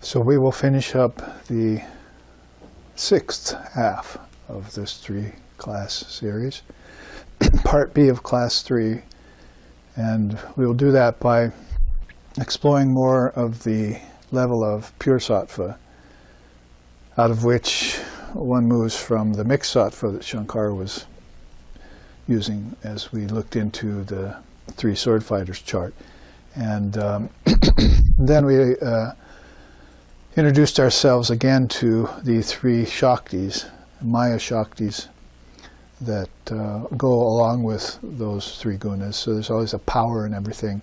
So we will finish up the 6th half of this 3-class series, part B of class 3, and we'll do that by exploring more of the level of pure sattva, out of which one moves from the mixed sattva that Shankara was using as we looked into the 3 sword fighters chart. And then we introduced ourselves again to the 3 Shaktis, Maya Shaktis, that go along with those 3 gunas. So there's always a power in everything.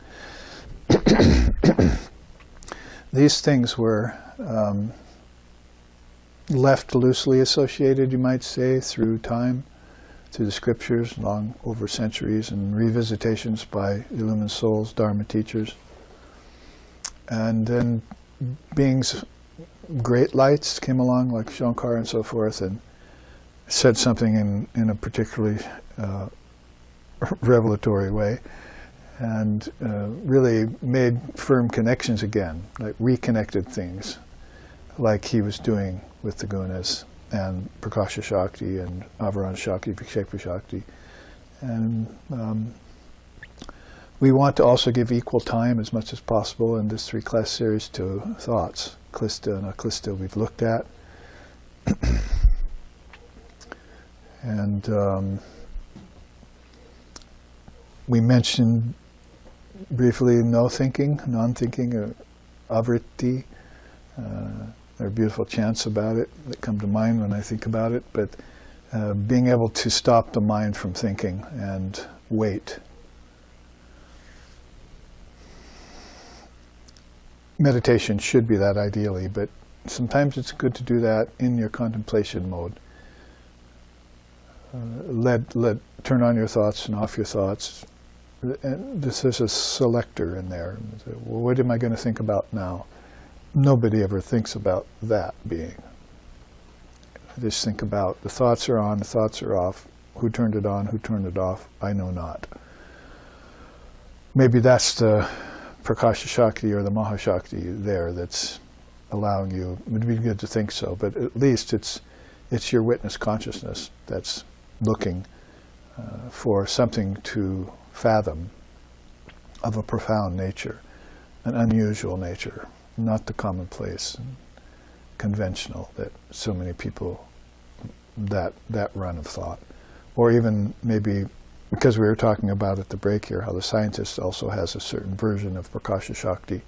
These things were left loosely associated, you might say, through time, through the scriptures, long over centuries, and revisitations by illumined souls, Dharma teachers. And then beings, great lights came along, like Shankar and so forth, and said something in a particularly revelatory way, and really made firm connections again, like reconnected things, like he was doing with the gunas, and Prakasha Shakti, and Avarana Shakti, Vikshepa Shakti. And we want to also give equal time as much as possible in this 3-class series to thoughts. Klista and Aklista we've looked at. And we mentioned briefly no thinking, non-thinking, avritti. There are beautiful chants about it that come to mind when I think about it, but being able to stop the mind from thinking and wait. Meditation should be that ideally, but sometimes it's good to do that in your contemplation mode. Turn on your thoughts and off your thoughts. And there's a selector in there. Well, what am I going to think about now? Nobody ever thinks about that being. Just think about the thoughts are on, the thoughts are off. Who turned it on? Who turned it off? I know not. Maybe that's the Prakasha Shakti or the Mahashakti there that's allowing you. It would be good to think so, but at least it's your witness consciousness that's looking for something to fathom of a profound nature, an unusual nature, not the commonplace and conventional that so many people, that run of thought. Or even maybe, because we were talking about at the break here, how the scientist also has a certain version of Prakasha Shakti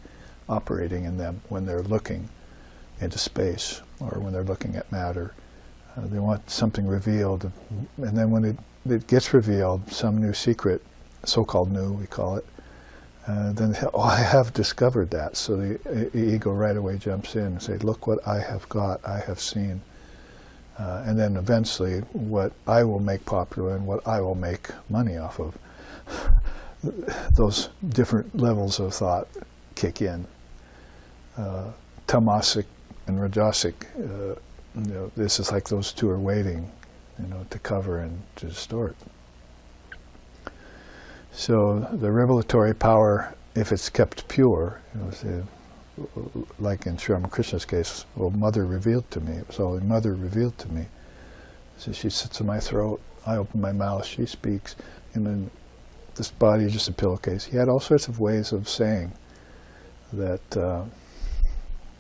operating in them when they're looking into space or when they're looking at matter. They want something revealed, and then when it gets revealed, some new secret, so-called new, we call it, then I have discovered that. So the ego right away jumps in and says, look what I have got, I have seen. And then eventually what I will make popular and what I will make money off of. Those different levels of thought kick in. Tamasic and Rajasic, this is like those two are waiting, to cover and to distort. So the revelatory power, if it's kept pure, like in Sri Ramakrishna's case, well, Mother revealed to me. It was all Mother revealed to me. So she sits in my throat, I open my mouth, she speaks, and then this body is just a pillowcase. He had all sorts of ways of saying that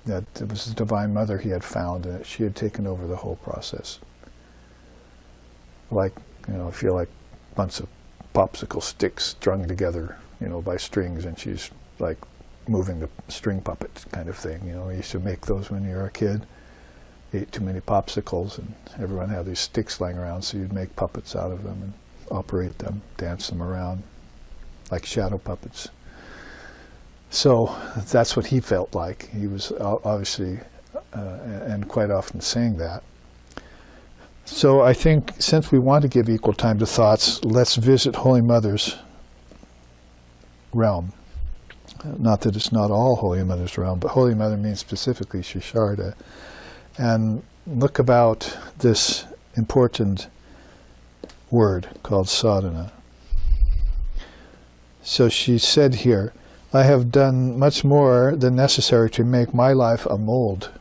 that it was the Divine Mother he had found, and that she had taken over the whole process. Like, I feel like a bunch of popsicle sticks strung together, by strings, and she's like moving the string puppet kind of thing. We used to make those when you were a kid. Ate too many popsicles, and everyone had these sticks lying around, so you'd make puppets out of them and operate them, dance them around, like shadow puppets. So that's what he felt like. He was obviously, and quite often saying that. So I think since we want to give equal time to thoughts, let's visit Holy Mother's realm. Not that it's not all Holy Mother's realm, but Holy Mother means specifically Sri Sharda. And look about this important word called sadhana. So she said here, I have done much more than necessary to make my life a mold.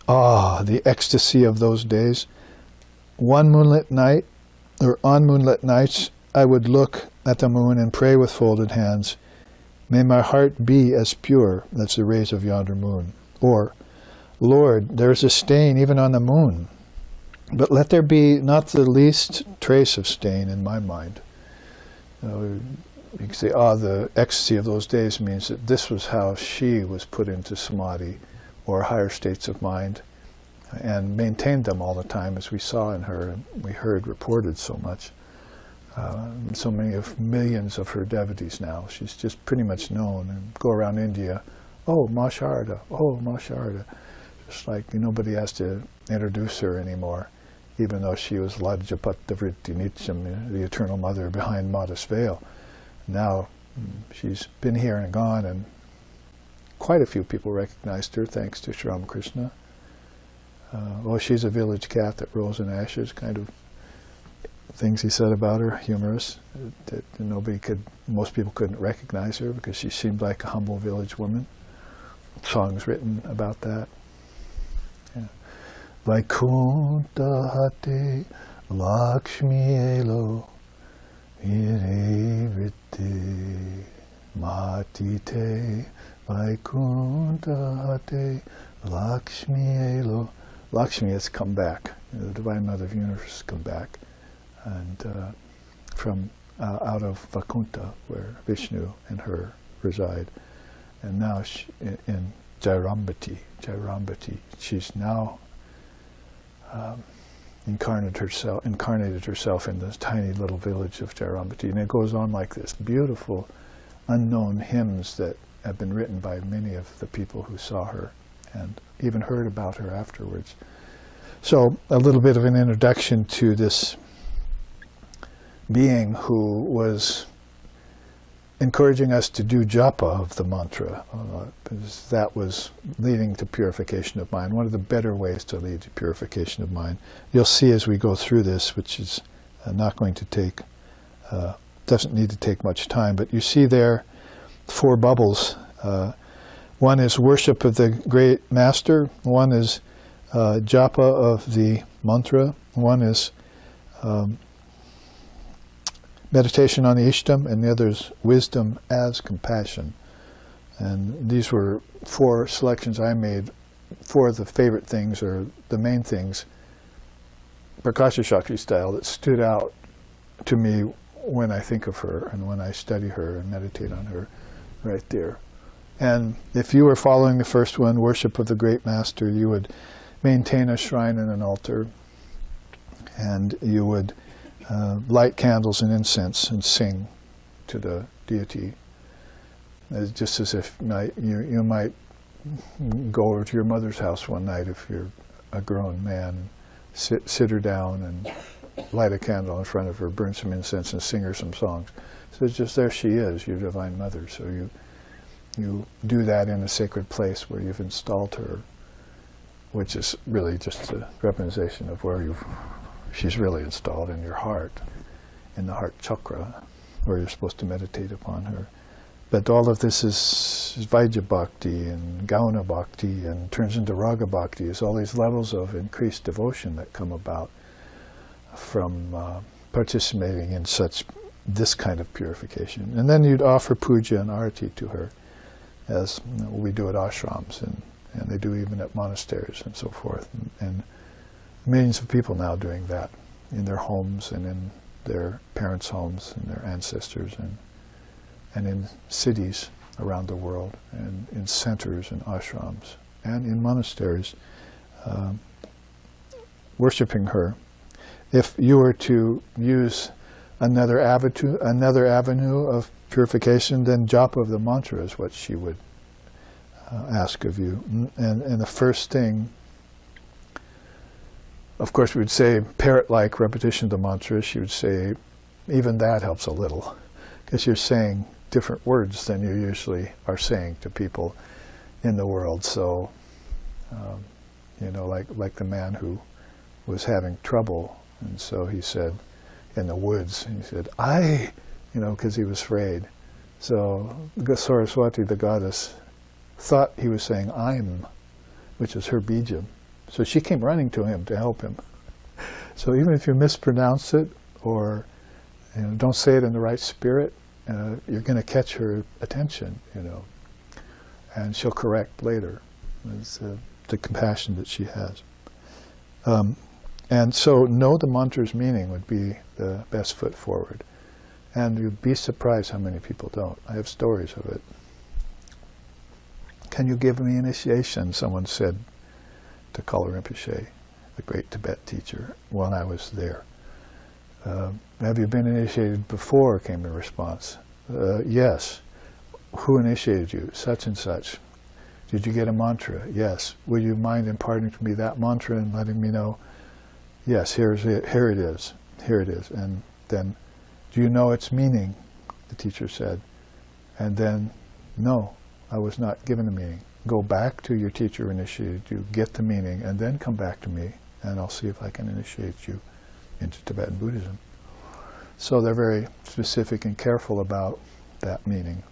Ah, the ecstasy of those days. One moonlit night, or on moonlit nights, I would look at the moon and pray with folded hands, may my heart be as pure as the rays of yonder moon. Or, Lord, there is a stain even on the moon, but let there be not the least trace of stain in my mind. You can say, the ecstasy of those days means that this was how she was put into samadhi, or higher states of mind, and maintained them all the time, as we saw in her, and we heard reported so much. So many of millions of her devotees now. She's just pretty much known, and go around India, oh, Ma Sharda, oh, Ma Sharda. Just like nobody has to introduce her anymore, even though she was Gunas Vrittis, the eternal mother behind modest veil. Now she's been here and gone, and quite a few people recognized her thanks to Sri Ramakrishna. She's a village cat that rolls in ashes, kind of things he said about her, humorous, that most people couldn't recognize her because she seemed like a humble village woman. Songs written about that. Yeah. Vaikuntha hate Lakshmi elo Vire vritti matite Vaikuntha hate Lakshmi elo. Lakshmi has come back. The Divine Mother of the Universe has come back, and from out of Vaikuntha, where Vishnu and her reside, and now in Jairambati, she's now incarnated herself in this tiny little village of Jairambati, and it goes on like this. Beautiful, unknown hymns that have been written by many of the people who saw her and even heard about her afterwards. So a little bit of an introduction to this being who was encouraging us to do japa of the mantra, because that was leading to purification of mind. One of the better ways to lead to purification of mind. You'll see as we go through this, which is not going to take, doesn't need to take much time, but you see there 4 bubbles. One is worship of the great master, one is japa of the mantra, one is meditation on the Ishtam, and the other is wisdom as compassion. And these were 4 selections I made, 4 of the favorite things, or the main things, Prakasha Shakti style, that stood out to me when I think of her and when I study her and meditate on her, right there. And if you were following the first one, worship of the great master, you would maintain a shrine and an altar, and you would light candles and incense and sing to the deity. It's just as if you might go over to your mother's house one night if you're a grown man, sit her down and light a candle in front of her, burn some incense and sing her some songs. So it's just, there she is, your Divine Mother. So you do that in a sacred place where you've installed her, which is really just a representation of where she's really installed in your heart, in the heart chakra, where you're supposed to meditate upon her. But all of this is Vaidya Bhakti and Gauna Bhakti and turns into Raga Bhakti. It's all these levels of increased devotion that come about from participating in this kind of purification. And then you'd offer puja and arati to her, as we do at ashrams, and they do even at monasteries and so forth. And millions of people now doing that in their homes and in their parents' homes and their ancestors, and in cities around the world, and in centers and ashrams and in monasteries, worshipping her. If you were to use another avenue of purification, then japa of the mantra is what she would ask of you. And the first thing, of course, we would say parrot-like repetition of the mantra. She would say, even that helps a little, because you're saying different words than you usually are saying to people in the world. So, like the man who was having trouble, and so he said, in the woods, he said, because he was afraid. So Saraswati, the goddess, thought he was saying I'm, which is her bija. So she came running to him to help him. So even if you mispronounce it or don't say it in the right spirit, you're going to catch her attention, and she'll correct later. It's the compassion that she has. And so know the mantra's meaning would be the best foot forward. And you'd be surprised how many people don't. I have stories of it. Can you give me initiation? Someone said to Kala Rinpoche, the great Tibet teacher, when I was there. Have you been initiated before? Came the response. Yes. Who initiated you? Such and such. Did you get a mantra? Yes. Would you mind imparting to me that mantra and letting me know? Yes, here it is. Here it is. And then, do you know its meaning? The teacher said. And then, no, I was not given the meaning. Go back to your teacher who initiated you, get the meaning, and then come back to me, and I'll see if I can initiate you into Tibetan Buddhism. So they're very specific and careful about that meaning.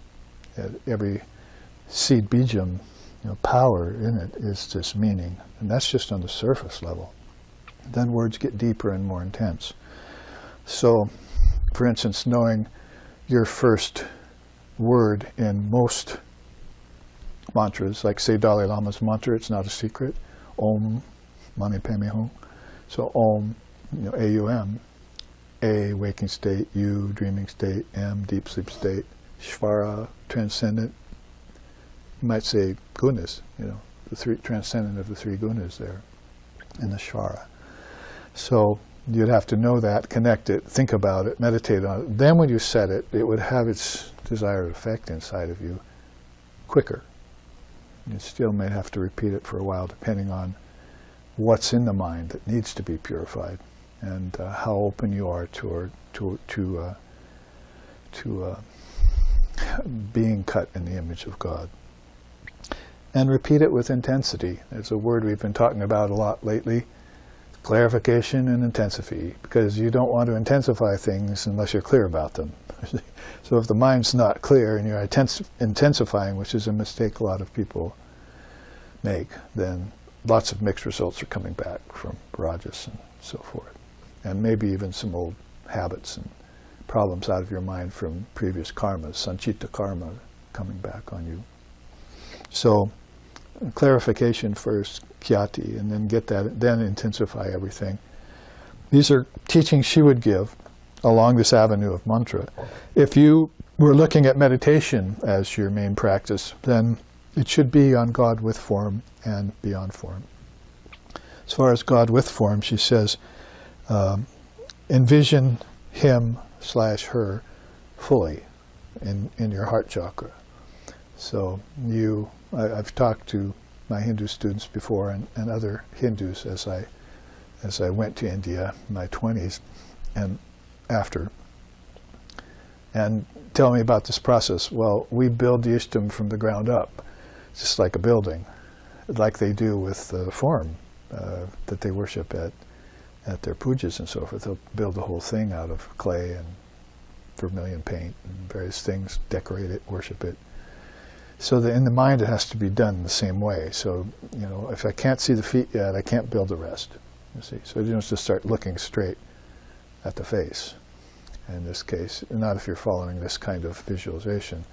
Every seed bijam, power in it is this meaning, and that's just on the surface level. Then words get deeper and more intense. So, for instance, knowing your first word in most mantras, like say Dalai Lama's mantra, it's not a secret, Om Mani Padme Hum. So Om, A-U-M, A, waking state, U, dreaming state, M, deep sleep state, Shvara, transcendent. You might say Gunas, the three transcendent of the three Gunas there in the Shvara. So you'd have to know that, connect it, think about it, meditate on it. Then when you said it, it would have its desired effect inside of you quicker. You still may have to repeat it for a while depending on what's in the mind that needs to be purified and how open you are to being cut in the image of God. And repeat it with intensity. It's a word we've been talking about a lot lately. Clarification and intensity, because you don't want to intensify things unless you're clear about them. So if the mind's not clear and you're intensifying, which is a mistake a lot of people make, then lots of mixed results are coming back from rajas and so forth. And maybe even some old habits and problems out of your mind from previous karmas, sanchita karma, coming back on you. So clarification first, kyati, and then get that, then intensify everything. These are teachings she would give along this avenue of mantra. If you were looking at meditation as your main practice, then it should be on God with form and beyond form. As far as God with form, she says, envision him/her fully in your heart chakra. So I've talked to my Hindu students before and other Hindus as I went to India in my 20s and after, and tell me about this process. Well, we build the ishtam from the ground up, just like a building, like they do with the form that they worship at their pujas and so forth. They'll build the whole thing out of clay and vermilion paint and various things, decorate it, worship it. So in the mind it has to be done the same way. So, if I can't see the feet yet, I can't build the rest. You see, so you don't just start looking straight at the face. In this case, not if you're following this kind of visualization.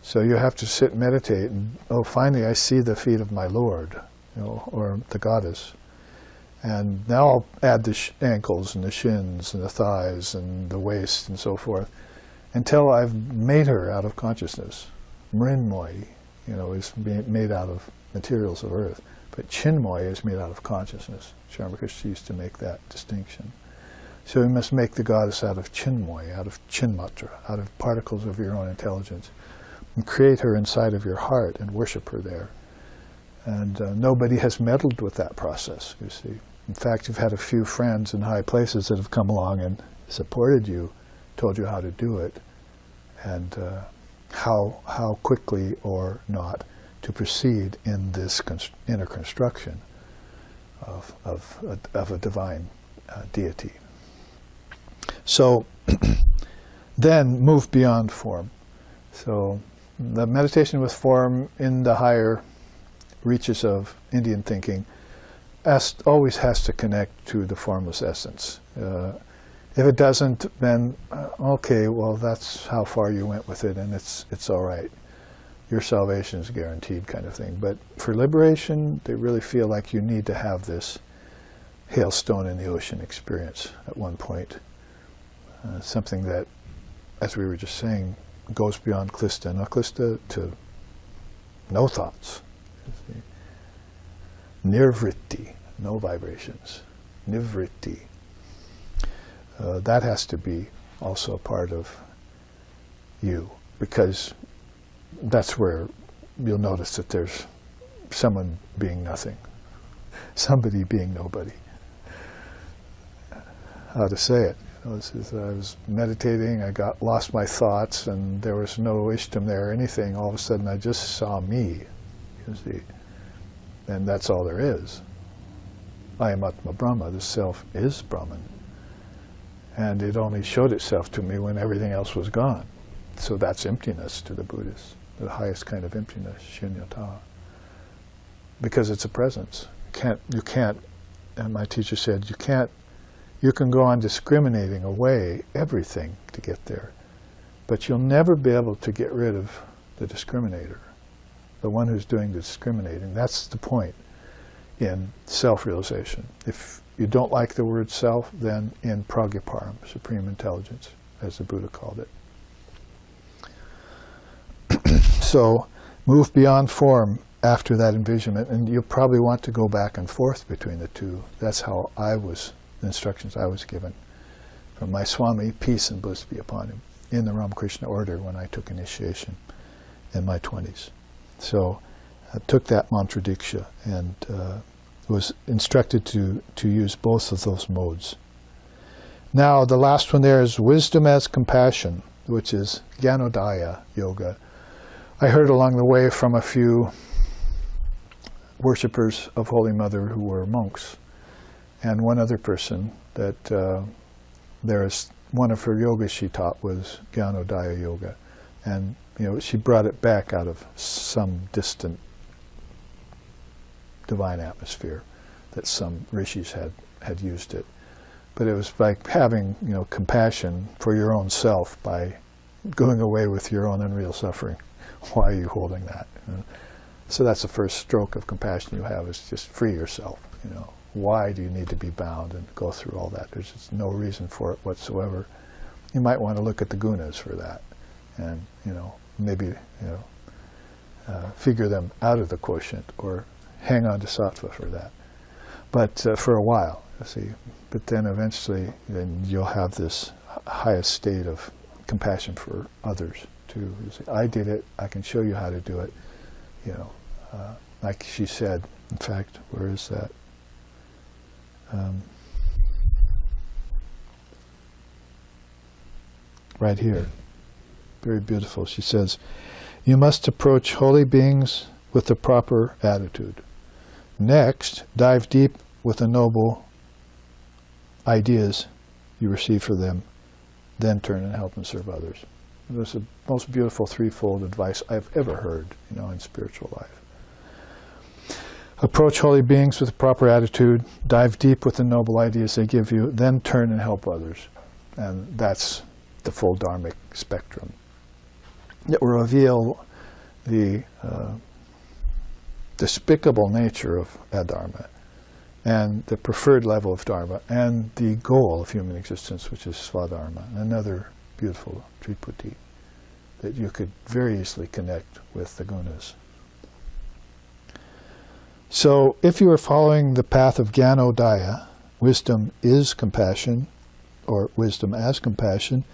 So you have to sit and meditate, and finally I see the feet of my Lord, or the goddess. And now I'll add the ankles and the shins and the thighs and the waist and so forth, until I've made her out of consciousness. Mrinmoy, is made out of materials of earth, but Chinmoy is made out of consciousness. Sharmakrishna used to make that distinction. So you must make the goddess out of Chinmoy, out of Chinmatra, out of particles of your own intelligence, and create her inside of your heart and worship her there. And nobody has meddled with that process, you see. In fact, you've had a few friends in high places that have come along and supported you, told you how to do it, and how quickly or not to proceed in this inner construction of a divine deity. So then move beyond form. So the meditation with form in the higher reaches of Indian thinking always has to connect to the formless essence. If it doesn't, then okay, well, that's how far you went with it, and it's all right. Your salvation is guaranteed, kind of thing. But for liberation, they really feel like you need to have this hailstone in the ocean experience at one point. Something that, as we were just saying, goes beyond klista, naklista, to no thoughts. Nirvritti, no vibrations. Nivritti. That has to be also a part of you, because that's where you'll notice that there's someone being nothing, somebody being nobody. How to say it? I was meditating, I lost my thoughts, and there was no ishtam there or anything. All of a sudden I just saw me, you see. And that's all there is. I am Atma Brahma, the self is Brahman. And it only showed itself to me when everything else was gone. So that's emptiness to the Buddhists, the highest kind of emptiness, shunyata. Because it's a presence. You can't, and my teacher said, you can go on discriminating away everything to get there, but you'll never be able to get rid of the discriminator, the one who's doing the discriminating. That's the point in self-realization. If you don't like the word self, then in pragyaparam, supreme intelligence, as the Buddha called it. So move beyond form after that envisionment, and you'll probably want to go back and forth between the two. That's how the instructions I was given from my Swami, peace and bliss be upon him, in the Ramakrishna order when I took initiation in my 20s. So I took that mantra diksha and was instructed to use both of those modes. Now the last one there is wisdom as compassion, which is Jnanodaya yoga. I heard along the way from a few worshippers of Holy Mother who were monks, and one other person that there is one of her yogas she taught was Jnanodaya yoga, and she brought it back out of some distant divine atmosphere that some rishis had used it. But it was like having compassion for your own self by going away with your own unreal suffering. Why are you holding that? So that's the first stroke of compassion you have, is just free yourself. Why do you need to be bound and go through all that? There's just no reason for it whatsoever. You might want to look at the gunas for that, and maybe figure them out of the quotient, or hang on to sattva for that. But for a while, see. But then eventually, then you'll have this highest state of compassion for others too. You say, I did it. I can show you how to do it. Like she said. In fact, where is that? Right here. Very beautiful. She says, you must approach holy beings with the proper attitude. Next, dive deep with the noble ideas you receive from them. Then turn and help and serve others. This is the most beautiful threefold advice I've ever heard, in spiritual life. Approach holy beings with a proper attitude, dive deep with the noble ideas they give you, then turn and help others. And that's the full dharmic spectrum. It will reveal the despicable nature of adharma, and the preferred level of dharma, and the goal of human existence, which is svadharma, another beautiful triputi that you could very easily connect with the gunas. So if you are following the path of Jnanodaya, wisdom is compassion, or wisdom as compassion,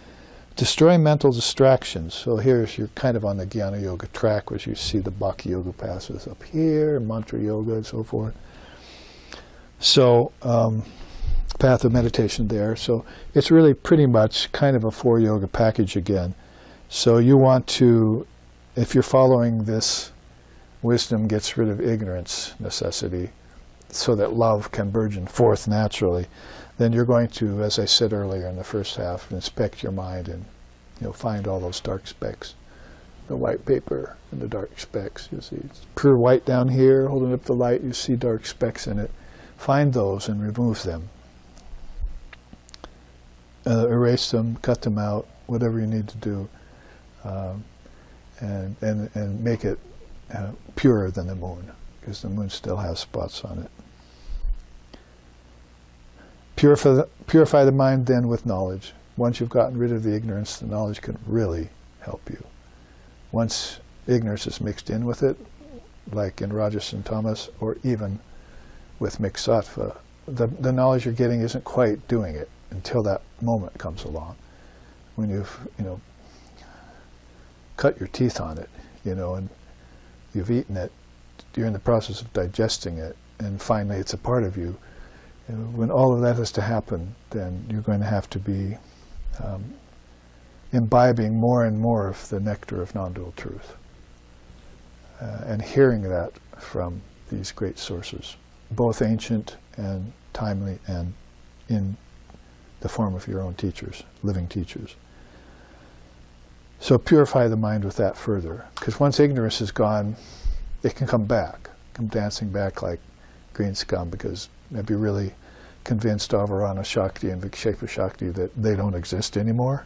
destroy mental distractions. So you're kind of on the Jnana Yoga track, where you see the Bhakti Yoga passes up here, Mantra Yoga and so forth. So, path of meditation there. So it's really pretty much kind of a 4 yoga package again. So you want to, if you're following this, wisdom gets rid of ignorance necessity so that love can burgeon forth naturally, then you're going to, as I said earlier in the first half, inspect your mind and find all those dark specks the white paper and the dark specks. You see, it's pure white down here, holding up the light, you see dark specks in it. Find those and remove them. Erase them, cut them out, whatever you need to do, and make it purer than the moon, because the moon still has spots on it. Purify the mind then with knowledge. Once you've gotten rid of the ignorance, the knowledge can really help you. Once ignorance is mixed in with it, like in Rajas and Tamas, or even with mixed sattva, the knowledge you're getting isn't quite doing it until that moment comes along. When you've, cut your teeth on it, and you've eaten it, you're in the process of digesting it, and finally it's a part of you. When all of that has to happen, then you're going to have to be imbibing more and more of the nectar of non-dual truth, and hearing that from these great sources, both ancient and timely, and in the form of your own teachers, living teachers. So purify the mind with that further, because once ignorance is gone, it can come back, come dancing back like green scum, because maybe really convinced Avarana Shakti and Vikshepa Shakti that they don't exist anymore?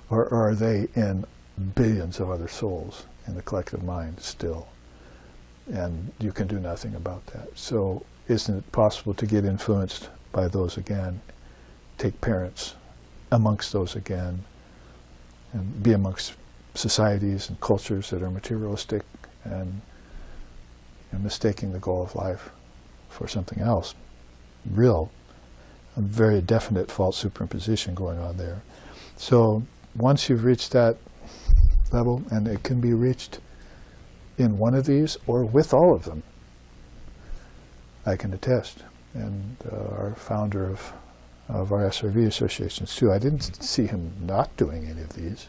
Or are they in billions of other souls in the collective mind still? And you can do nothing about that. So isn't it possible to get influenced by those again, take parents amongst those again, and be amongst societies and cultures that are materialistic and mistaking the goal of life for something else? Real, a very definite false superimposition going on there. So once you've reached that level, and it can be reached in one of these or with all of them, I can attest. And our founder of our SRV associations too, I didn't see him not doing any of these.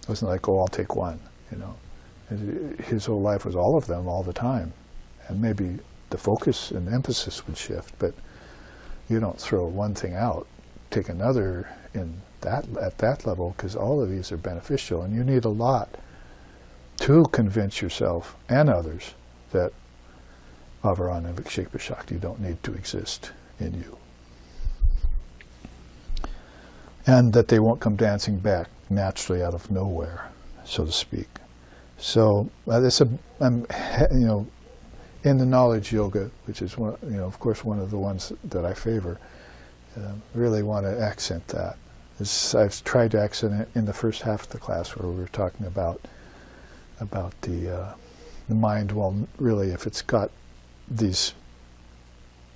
It wasn't like, oh, I'll take one, His whole life was all of them all the time. And maybe the focus and emphasis would shift, but you don't throw one thing out, take another at that level, because all of these are beneficial, and you need a lot to convince yourself and others that Avarana and Vikshepa Shakti don't need to exist in you, and that they won't come dancing back naturally out of nowhere, so to speak. So I'm in the knowledge yoga, which is one, of course, one of the ones that I favor. Really want to accent that. I've tried to accent it in the first half of the class where we were talking about the mind. Well, really, if it's got these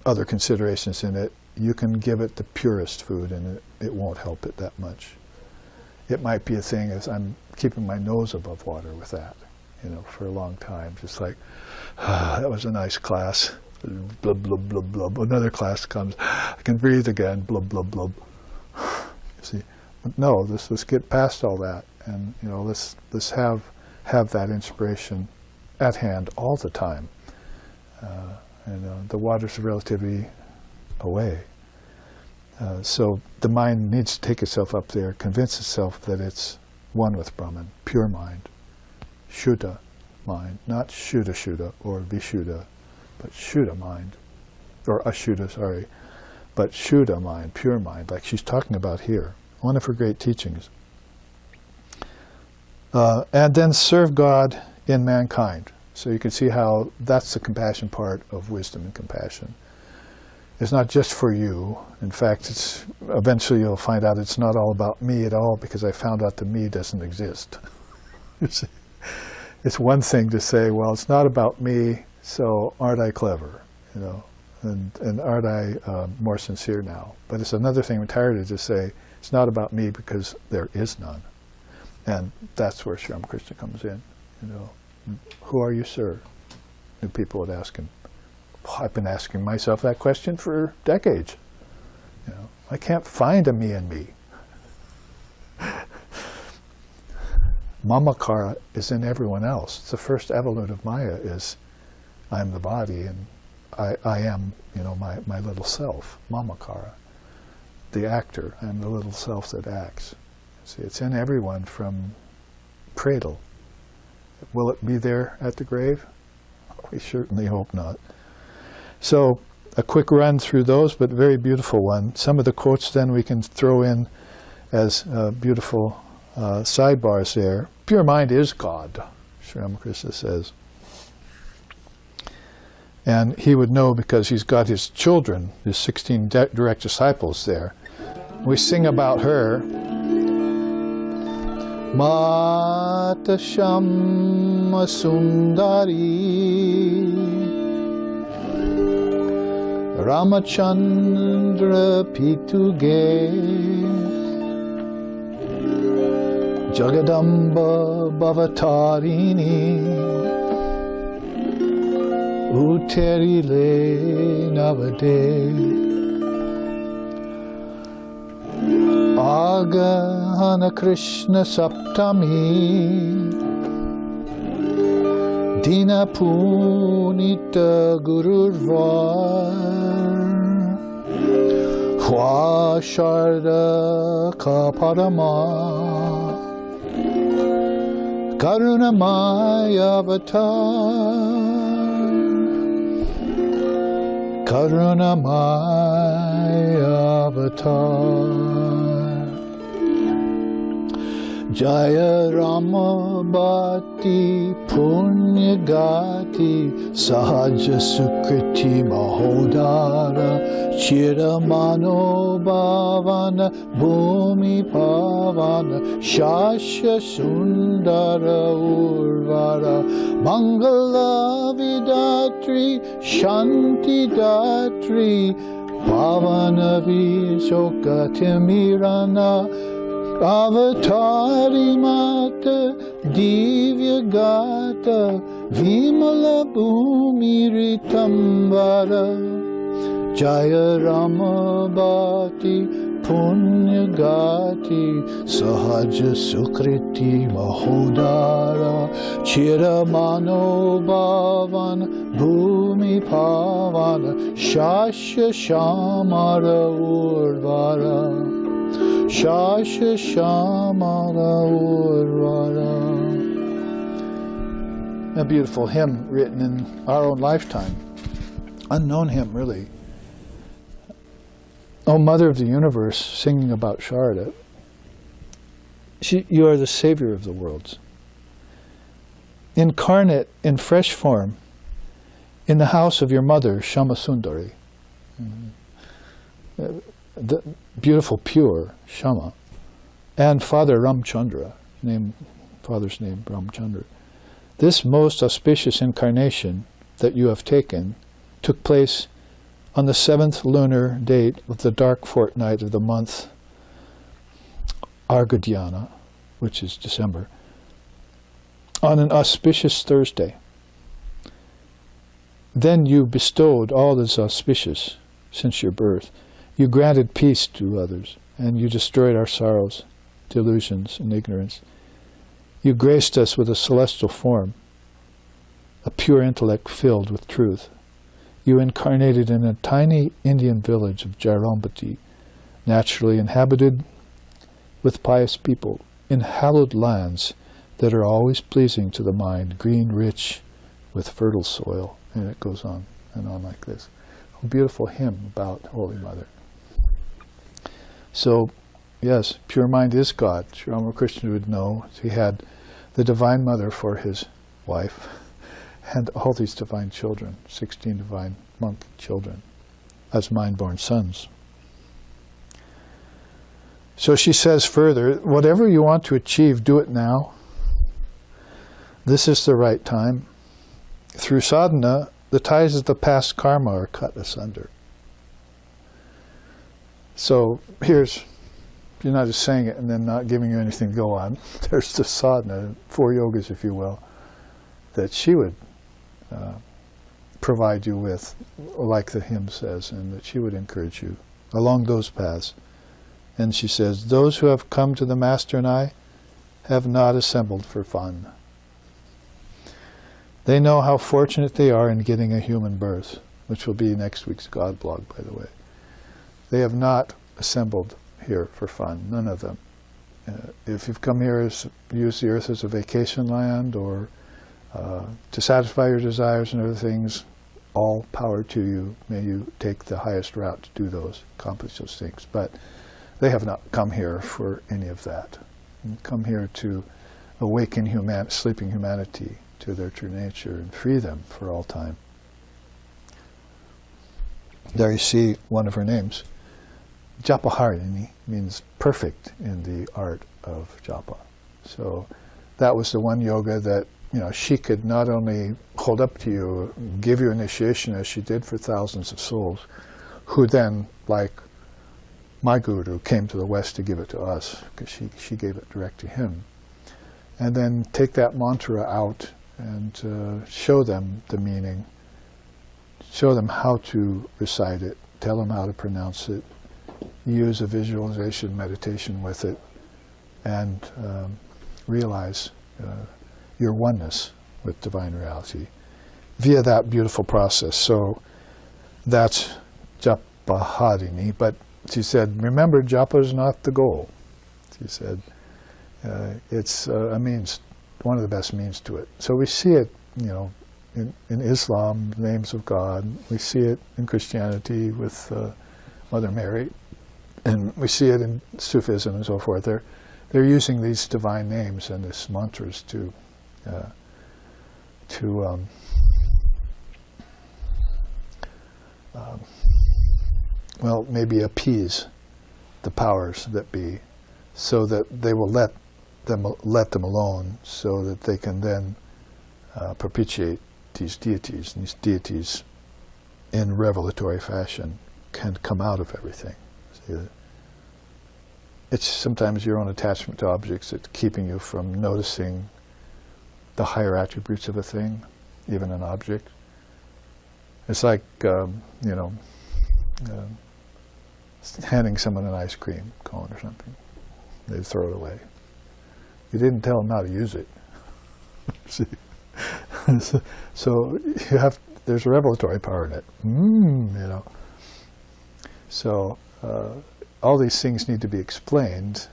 other considerations in it, you can give it the purest food, and it won't help it that much. It might be a thing as I'm keeping my nose above water with that, for a long time, just like, that was a nice class, blub, blub, blub, blub. Another class comes, I can breathe again, blub, blub, blub. You see, but no, let's get past all that, and let's have that inspiration at hand all the time. The waters of relativity away. So the mind needs to take itself up there, convince itself that it's one with Brahman, pure mind, Shuddha mind, not Shuddha or Vishuddha, but Shuddha mind, or Ashuddha, sorry, but Shuddha mind, pure mind, like she's talking about here, one of her great teachings. And then serve God in mankind. So you can see how that's the compassion part of wisdom and compassion. It's not just for you. In fact, eventually you'll find out it's not all about me at all, because I found out the me doesn't exist. You see? It's one thing to say, well, it's not about me, so aren't I clever? And aren't I more sincere now? But it's another thing entirely to say, it's not about me because there is none. And that's where Sri Ramakrishna comes in. Who are you, sir? And people would ask him. I've been asking myself that question for decades. I can't find a me in me. Mamakara is in everyone else. It's the first evolute of Maya is, I'm the body, and I am, my little self, Mamakara. The actor, I'm the little self that acts. See, it's in everyone from cradle. Will it be there at the grave? We certainly hope not. So a quick run through those, but very beautiful one. Some of the quotes then we can throw in as beautiful sidebars there. Pure mind is God, Sri Ramakrishna says. And he would know because he's got his children, his 16 direct disciples there. We sing about her. Mata Shamma Sundari Ramachandra Pituge Jagadamba Bhavatarini Uterile Navade Agahana Krishna Saptami Dina Punita Gururvar Hwa Sharda Kaparama Karunamaya Avatar Karunamaya Avatar Jaya Rama Bhati Punya Gati Sahaja Sukriti Mahodara Chiramano Bhavana Bhumi Pavana Shasha Sundara Urvara Mangala Vidatri Shanti Datri Pavana Vishoka Timirana Avatari Mata Divya Gata Vimala Bhumi Ritambara Jaya Rama Bhati Punya Gati Sahaja Sukriti Mahodara Chiramano Bhavana Bhumi Pavana Shasha Shamara Urvara Shasha Shamara Urvara. A beautiful hymn written in our own lifetime. Unknown hymn, really. O Mother of the Universe, singing about Sharda. You are the savior of the worlds. Incarnate in fresh form in the house of your mother, Shamasundari. The beautiful, pure Shama, and Father Ramchandra, father's name Ramchandra. This most auspicious incarnation that you have taken took place on the 7th lunar date of the dark fortnight of the month Argadhyana, which is December, on an auspicious Thursday. Then you bestowed all that is auspicious since your birth. You granted peace to others, and you destroyed our sorrows, delusions, and ignorance. You graced us with a celestial form, a pure intellect filled with truth. You incarnated in a tiny Indian village of Jairambati, naturally inhabited with pious people, in hallowed lands that are always pleasing to the mind, green, rich, with fertile soil. And it goes on and on like this. A beautiful hymn about Holy Mother. So, yes, pure mind is God. Sri Ramakrishna would know. He had the Divine Mother for his wife, and all these divine children, 16 divine monk children, as mind-born sons. So she says further, whatever you want to achieve, do it now. This is the right time. Through sadhana, the ties of the past karma are cut asunder. So here's, you're not just saying it and then not giving you anything to go on. There's the sadhana, 4 yogas, if you will, that she would provide you with, like the hymn says, and that she would encourage you along those paths. And she says, those who have come to the Master and I have not assembled for fun. They know how fortunate they are in getting a human birth, which will be next week's God blog, by the way. They have not assembled here for fun, none of them. If you've come here to use the earth as a vacation land or to satisfy your desires and other things, all power to you. May you take the highest route to do those, accomplish those things. But they have not come here for any of that. And come here to awaken sleeping humanity to their true nature and free them for all time. There you see one of her names. Japahardini means perfect in the art of japa. So that was the one yoga that she could not only hold up to you, give you initiation as she did for thousands of souls, who then, like my guru, came to the West to give it to us, because she gave it direct to him. And then take that mantra out and show them the meaning, show them how to recite it, tell them how to pronounce it, use a visualization meditation with it, and realize your oneness with divine reality via that beautiful process. So that's japahardini. But she said, remember, japa is not the goal. She said, it's a means, one of the best means to it. So we see it, in Islam, the names of God. We see it in Christianity with Mother Mary, and we see it in Sufism and so forth. They're using these divine names and these mantras to maybe appease the powers that be, so that they will let them alone, so that they can then propitiate these deities, and these deities in revelatory fashion can come out of everything. See, it's sometimes your own attachment to objects that's keeping you from noticing the higher attributes of a thing, even an object. It's like, handing someone an ice cream cone or something. They throw it away. You didn't tell them how to use it. See? So there's a revelatory power in it. So all these things need to be explained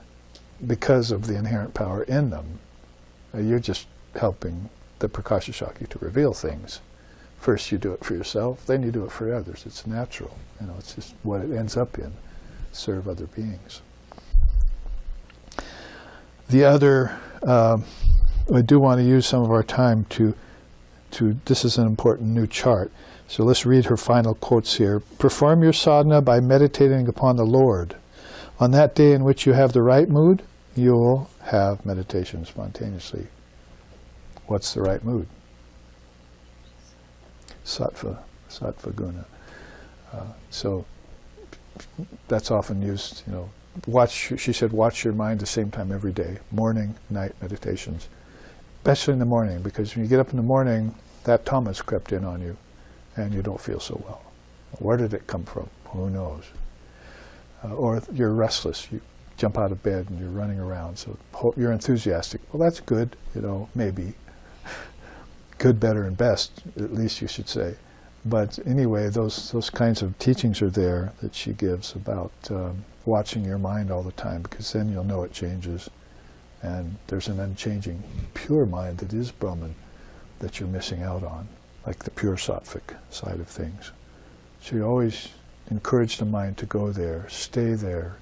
because of the inherent power in them. You're just helping the Prakasha Shakti to reveal things. First you do it for yourself, then you do it for others. It's natural. It's just what it ends up in. Serve other beings. The other, I do want to use some of our time to this is an important new chart. So let's read her final quotes here. Perform your sadhana by meditating upon the Lord. On that day in which you have the right mood, you'll have meditation spontaneously. What's the right mood? Sattva guna. So that's often used, she said, watch your mind the same time every day, morning, night meditations, especially in the morning, because when you get up in the morning, that tamas crept in on you, and you don't feel so well. Where did it come from? Who knows? Or you're restless, you jump out of bed and you're running around, so you're enthusiastic. Well, that's good, maybe. Good, better, and best, at least you should say. But anyway, those kinds of teachings are there that she gives about watching your mind all the time, because then you'll know it changes. And there's an unchanging, pure mind that is Brahman that you're missing out on, like the pure sattvic side of things. So you always encourage the mind to go there, stay there,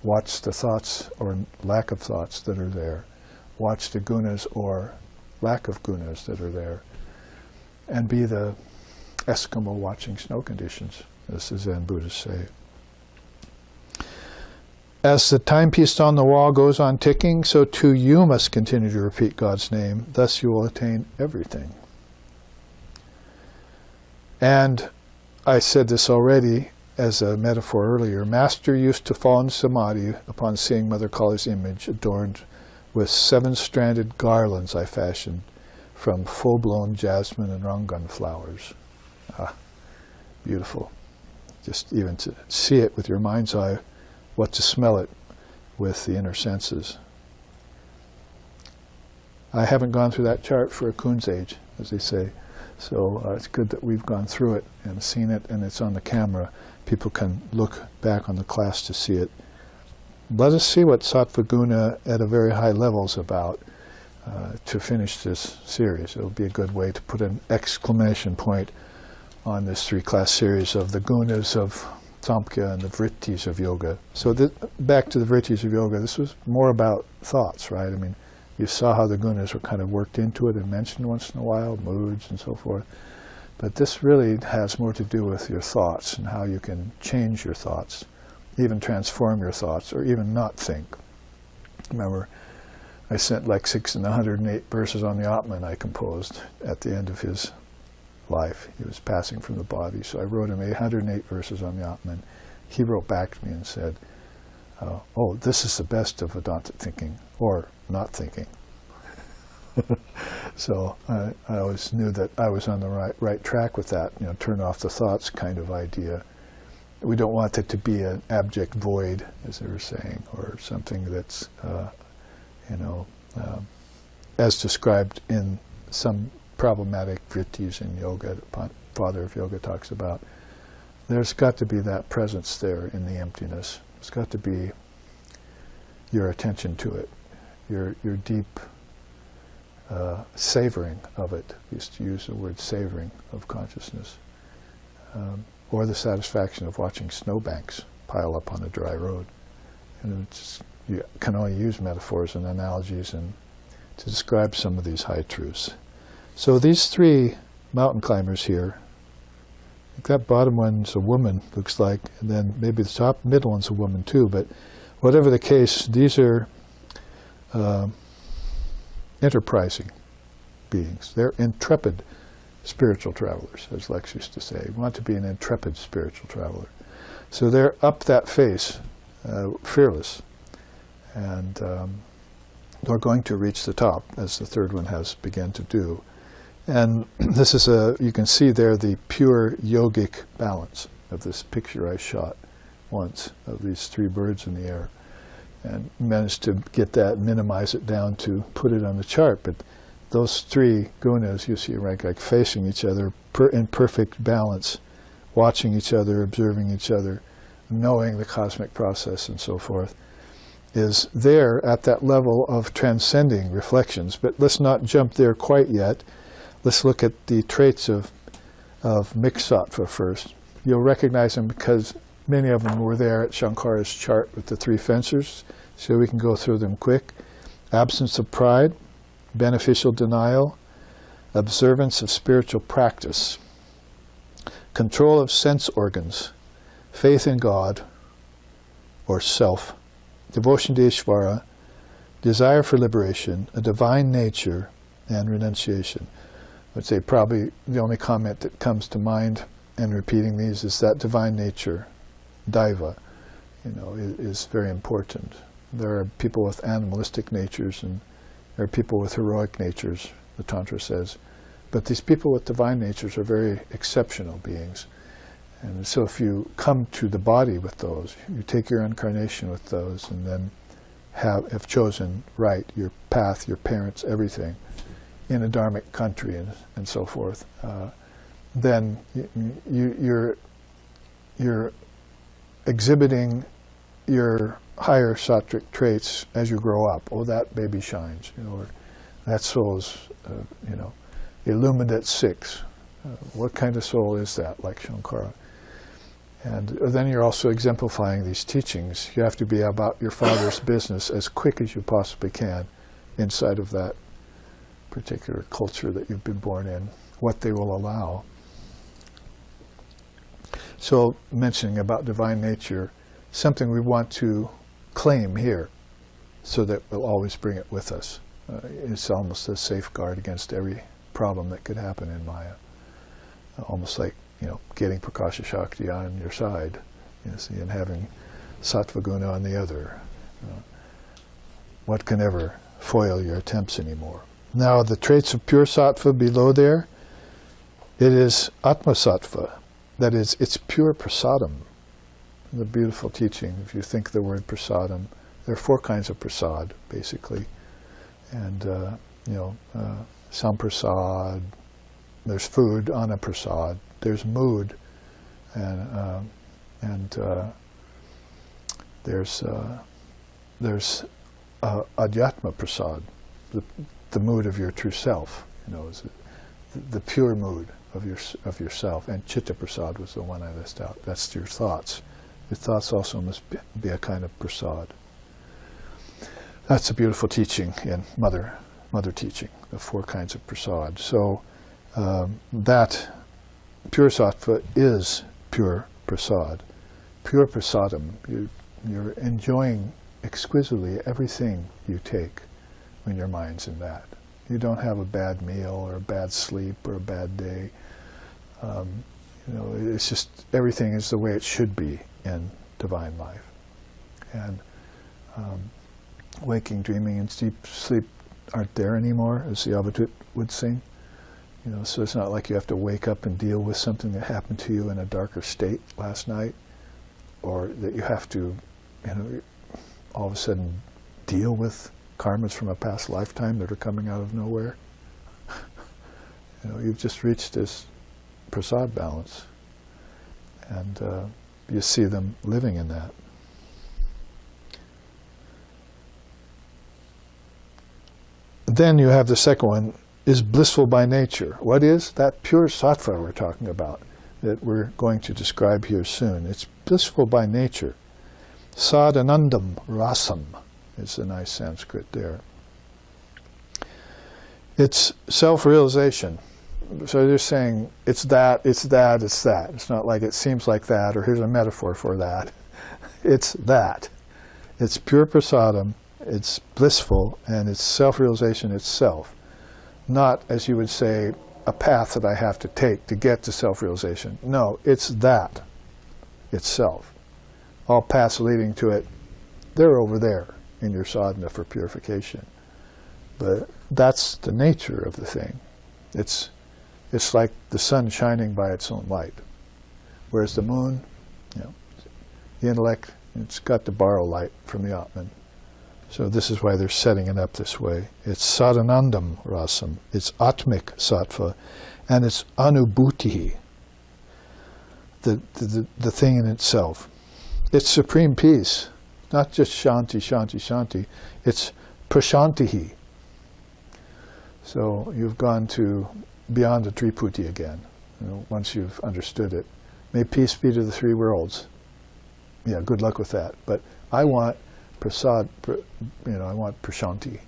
watch the thoughts or lack of thoughts that are there, watch the gunas or lack of gunas that are there, and be the Eskimo watching snow conditions, as the Zen Buddhists say. As the timepiece on the wall goes on ticking, so too you must continue to repeat God's name. Thus you will attain everything. And I said this already as a metaphor earlier. Master used to fall in samadhi upon seeing Mother Kali's image adorned with 7-stranded garlands I fashioned from full-blown jasmine and rangan flowers. Beautiful. Just even to see it with your mind's eye, what to smell it with the inner senses. I haven't gone through that chart for a coon's age, as they say. So it's good that we've gone through it and seen it, and it's on the camera. People can look back on the class to see it. let us see what Sattva Guna at a very high level is about to finish this series. It will be a good way to put an exclamation point on this 3-class series of the gunas of Samkhya and the vrittis of yoga. So back to the vrittis of yoga, this was more about thoughts, right? I mean, you saw how the gunas were kind of worked into it and mentioned once in a while, moods and so forth. But this really has more to do with your thoughts and how you can change your thoughts, even transform your thoughts, or even not think. Remember, I sent like 608 verses on the Outman I composed at the end of his life. He was passing from the body, so I wrote him 808 verses on the Outman. He wrote back to me and said, oh, this is the best of Vedanta thinking, or not thinking. So I always knew that I was on the right track with that, turn off the thoughts kind of idea. We don't want it to be an abject void, as they were saying, or something that's, as described in some problematic vrittis in yoga, that Father of Yoga talks about. There's got to be that presence there in the emptiness. There's got to be your attention to it, your deep savoring of it. We used to use the word savoring of consciousness. Or the satisfaction of watching snowbanks pile up on a dry road. And you can only use metaphors and analogies and to describe some of these high truths. So these 3 mountain climbers here, I think that bottom one's a woman, looks like, and then maybe the top middle one's a woman too, but whatever the case, these are enterprising beings. They're intrepid spiritual travelers, as Lex used to say. We want to be an intrepid spiritual traveler. So they're up that face, fearless, and they're going to reach the top, as the 3rd one has begun to do. And this is you can see there the pure yogic balance of this picture I shot once of these 3 birds in the air, and managed to get that, minimize it down to put it on the chart. But those 3 gunas you see right, like facing each other in perfect balance, watching each other, observing each other, knowing the cosmic process and so forth, is there at that level of transcending reflections. But let's not jump there quite yet. Let's look at the traits of mixed sattva first. You'll recognize them because many of them were there at Shankara's chart with the 3 fencers, so we can go through them quick. Absence of pride, beneficial denial, observance of spiritual practice, control of sense organs, faith in God or self, devotion to Ishvara, desire for liberation, a divine nature, and renunciation. I would say probably the only comment that comes to mind in repeating these is that divine nature, daiva, is very important. There are people with animalistic natures and there are people with heroic natures, the Tantra says. But these people with divine natures are very exceptional beings. And so if you come to the body with those, you take your incarnation with those, and then have chosen right, your path, your parents, everything, in a dharmic country and so forth, then you're exhibiting your higher sattvic traits as you grow up. Oh, that baby shines, or that soul is, illumined at 6. What kind of soul is that, like Shankara? And then you're also exemplifying these teachings. You have to be about your father's business as quick as you possibly can inside of that particular culture that you've been born in, what they will allow. So, mentioning about divine nature, something we want to claim here so that we'll always bring it with us. It's almost a safeguard against every problem that could happen in Maya. Almost like, getting Prakasha Shakti on your side, and having Sattva Guna on the other. What can ever foil your attempts anymore? Now, the traits of pure sattva below there, it is Atma Sattva. That is, it's pure prasadam. The beautiful teaching, if you think the word prasadam, there are 4 kinds of prasad, basically. And, samprasad, there's food, anaprasad, there's mood, and there's there's Adhyatma Prasad, the mood of your true self, is the pure mood of yourself. And Chitta Prasad was the one I list out. That's your thoughts. Your thoughts also must be a kind of prasad. That's a beautiful teaching in mother teaching, the 4 kinds of prasad. So that pure sattva is pure prasad. Pure prasadam. You're enjoying exquisitely everything you take when your mind's in that. You don't have a bad meal or a bad sleep or a bad day. It's just everything is the way it should be in divine life. And waking, dreaming, and deep sleep aren't there anymore, as the Advaita would sing. So it's not like you have to wake up and deal with something that happened to you in a darker state last night, or that you have to, all of a sudden deal with karmas from a past lifetime that are coming out of nowhere. You've just reached this prasad balance, and you see them living in that. Then you have the second one, is blissful by nature. What is that pure sattva we're talking about, that we're going to describe here soon? It's blissful by nature. Sadhanandam rasam is a nice Sanskrit there. It's self-realization. So they're saying it's that, it's that, it's that. It's not like it seems like that, or here's a metaphor for that. It's that. It's pure prasadam, it's blissful, and it's self-realization itself. Not, as you would say, a path that I have to take to get to self-realization. No, it's that itself. All paths leading to it, they're over there in your sadhana for purification. But that's the nature of the thing. It's like the sun shining by its own light. Whereas the moon, the intellect, it's got to borrow light from the Outman. So this is why they're setting it up this way. It's sadhanandam rasam, it's atmik sattva, and it's anubhuti, the thing in itself. It's supreme peace, not just shanti, shanti, shanti. It's prashantihi. So you've gone to beyond the triputi again, once you've understood it. May peace be to the 3 worlds. Yeah, good luck with that. But I want prasad, I want prashanti.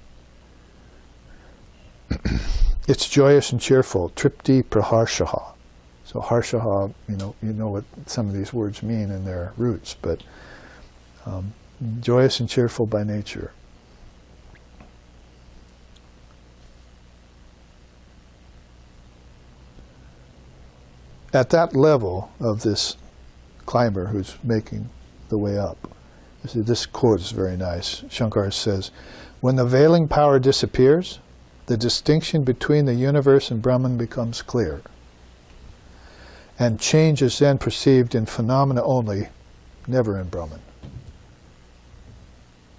It's joyous and cheerful. Tripti praharshaha. So harshaha, you know what some of these words mean in their roots, but joyous and cheerful by nature. At that level of this climber who's making the way up, you see, this quote is very nice. Shankara says, when the veiling power disappears, the distinction between the universe and Brahman becomes clear. And change is then perceived in phenomena only, never in Brahman.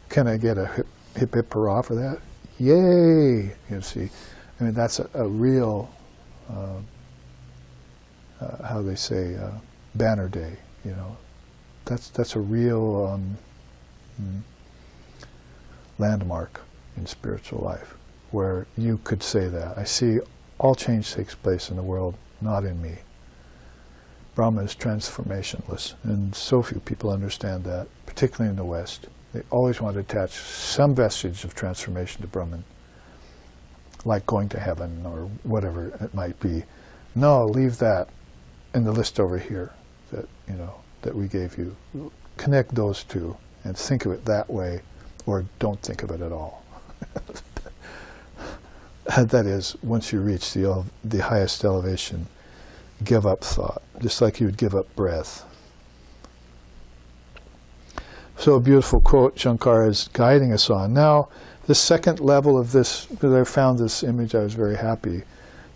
Can I get a hip hip hurrah for that? Yay! You see, I mean, that's a real, how they say, banner day, That's a real landmark in spiritual life, where you could say that. I see all change takes place in the world, not in me. Brahma is transformationless, and so few people understand that, particularly in the West. They always want to attach some vestige of transformation to Brahman, like going to heaven or whatever it might be. No, leave that in the list over here that that we gave you. Connect those two and think of it that way, or don't think of it at all. That is, once you reach the highest elevation, give up thought, just like you would give up breath. So a beautiful quote Shankara is guiding us on. Now, the second level of this, because I found this image, I was very happy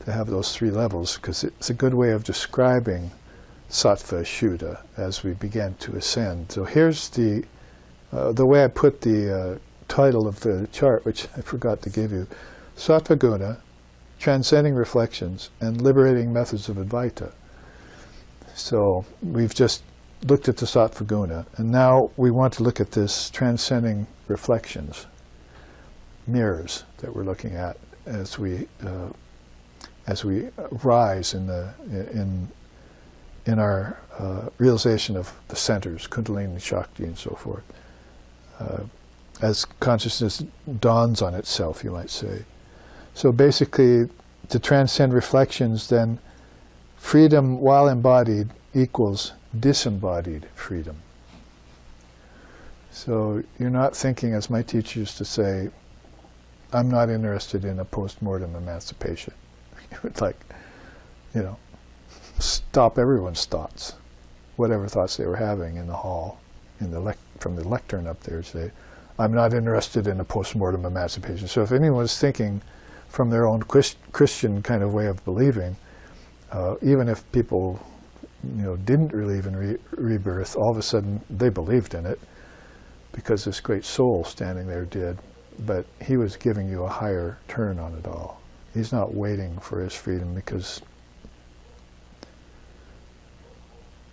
to have those 3 levels, because it's a good way of describing sattva shuddha as we begin to ascend. So here's the way I put the title of the chart, which I forgot to give you: Sattva Guna, Transcending Reflections, and Liberating Methods of Advaita. So we've just looked at the Sattva Guna, and now we want to look at this transcending reflections, mirrors that we're looking at as we rise in our realization of the centers, Kundalini, Shakti, and so forth. As consciousness dawns on itself, you might say. So basically, to transcend reflections, then freedom while embodied equals disembodied freedom. So you're not thinking, as my teacher used to say, I'm not interested in a post-mortem emancipation. You would stop everyone's thoughts, whatever thoughts they were having in the hall, from the lectern up there, say, I'm not interested in a post-mortem emancipation. So if anyone was thinking from their own Christian kind of way of believing, even if people didn't believe in rebirth, all of a sudden they believed in it because this great soul standing there did, but he was giving you a higher turn on it all. He's not waiting for his freedom because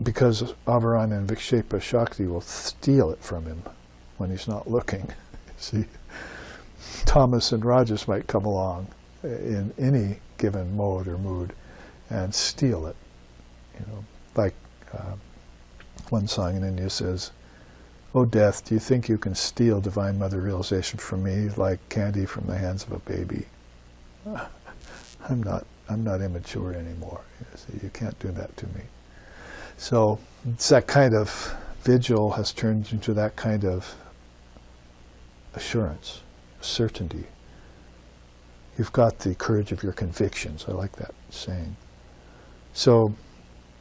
Avaran and Vikshepa Shakti will steal it from him when he's not looking. See, Tamas and Rajas might come along in any given mode or mood and steal it. Like one song in India says, "O death, do you think you can steal Divine Mother realization from me like candy from the hands of a baby? I'm not immature anymore. You can't do that to me." So it's that kind of vigil has turned into that kind of assurance, certainty. You've got the courage of your convictions. I like that saying. So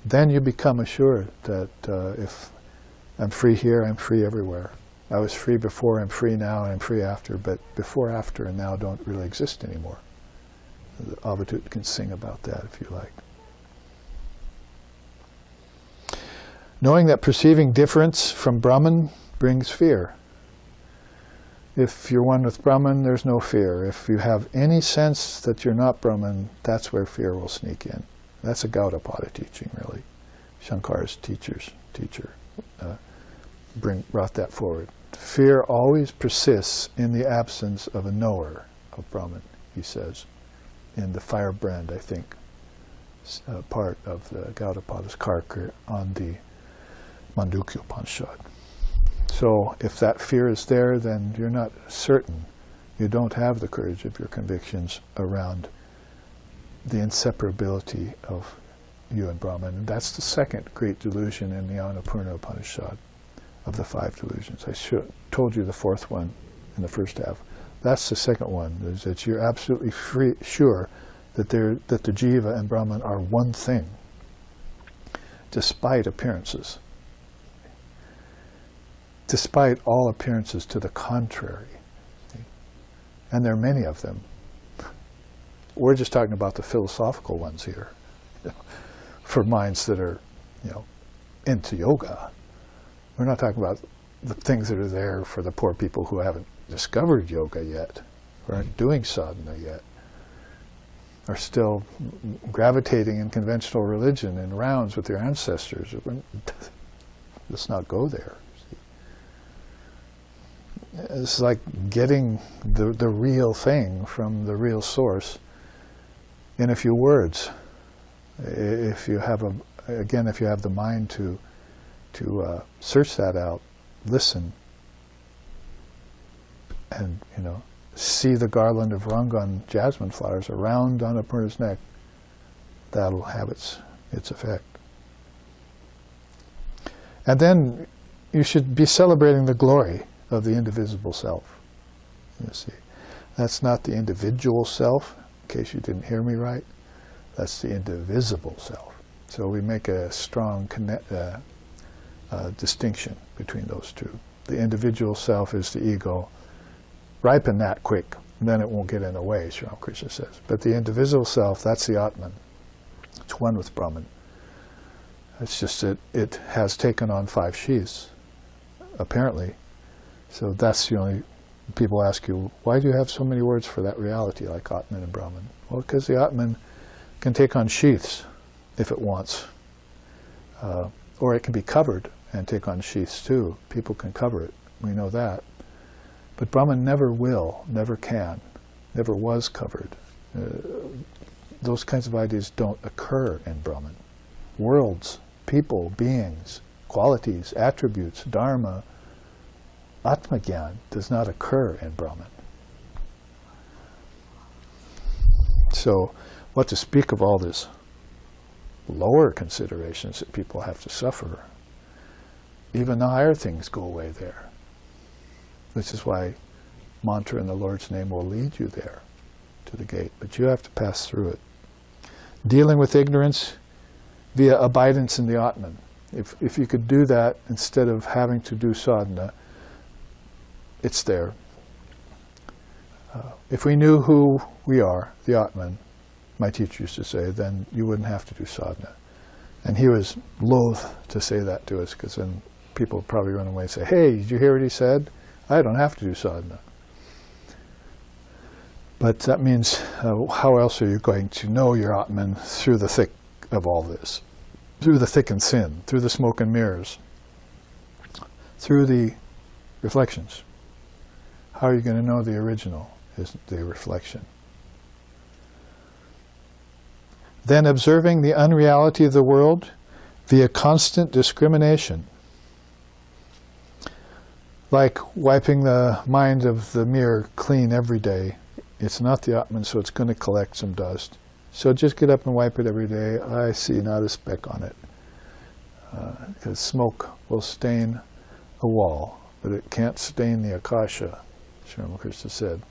then you become assured that if I'm free here, I'm free everywhere. I was free before, I'm free now, and I'm free after, but before, after, and now don't really exist anymore. The Avatut can sing about that if you like. Knowing that perceiving difference from Brahman brings fear. If you're one with Brahman, there's no fear. If you have any sense that you're not Brahman, that's where fear will sneak in. That's a Gaudapada teaching, really. Shankar's teacher brought that forward. Fear always persists in the absence of a knower of Brahman, he says, in the firebrand, I think, part of the Gaudapada's Karka on the Mandukya Upanishad. So if that fear is there, then you're not certain. You don't have the courage of your convictions around the inseparability of you and Brahman. And that's the second great delusion in the Annapurna Upanishad of the 5 delusions. I told you the fourth one in the first half. That's the second one, is that you're absolutely sure that the Jiva and Brahman are one thing, despite appearances. Despite all appearances to the contrary. And there are many of them. We're just talking about the philosophical ones here, for minds that are, into yoga. We're not talking about the things that are there for the poor people who haven't discovered yoga yet, who aren't doing sadhana yet, are still gravitating in conventional religion in rounds with their ancestors. Let's not go there. It's like getting the real thing from the real source in a few words. If you have the mind to search that out, listen, and see the garland of Rangan jasmine flowers around Annapurna's neck, that'll have its effect. And then you should be celebrating the glory of the indivisible self. You see, that's not the individual self, in case you didn't hear me right. That's the indivisible self. So we make a strong distinction between those two. The individual self is the ego. Ripen that quick, and then it won't get in the way, Sri Ramakrishna says. But the indivisible self, that's the Outman. It's one with Brahman. It's just that it has taken on 5 sheaths, apparently. So that's the only, people ask you, why do you have so many words for that reality, like Atman and Brahman? Well, because the Atman can take on sheaths if it wants, or it can be covered and take on sheaths too. People can cover it. We know that. But Brahman never will, never can, never was covered. Those kinds of ideas don't occur in Brahman. Worlds, people, beings, qualities, attributes, dharma, Atmagyan does not occur in Brahman. So, what to speak of all this lower considerations that people have to suffer? Even the higher things go away there. Which is why mantra in the Lord's name will lead you there, to the gate. But you have to pass through it. Dealing with ignorance via abidance in the Atman. If you could do that instead of having to do sadhana, it's there. If we knew who we are, the Atman, my teacher used to say, then you wouldn't have to do sadhana. And he was loath to say that to us, because then people would probably run away and say, hey, did you hear what he said? I don't have to do sadhana. But that means, how else are you going to know your Atman through the thick of all this? Through the thick and thin, through the smoke and mirrors, through the reflections. How are you going to know the original is the reflection? Then observing the unreality of the world via constant discrimination. Like wiping the mind of the mirror clean every day. It's not the Atman, so it's going to collect some dust. So just get up and wipe it every day. I see not a speck on it. Because smoke will stain a wall, but it can't stain the Akasha, Sri Ramakrishna said.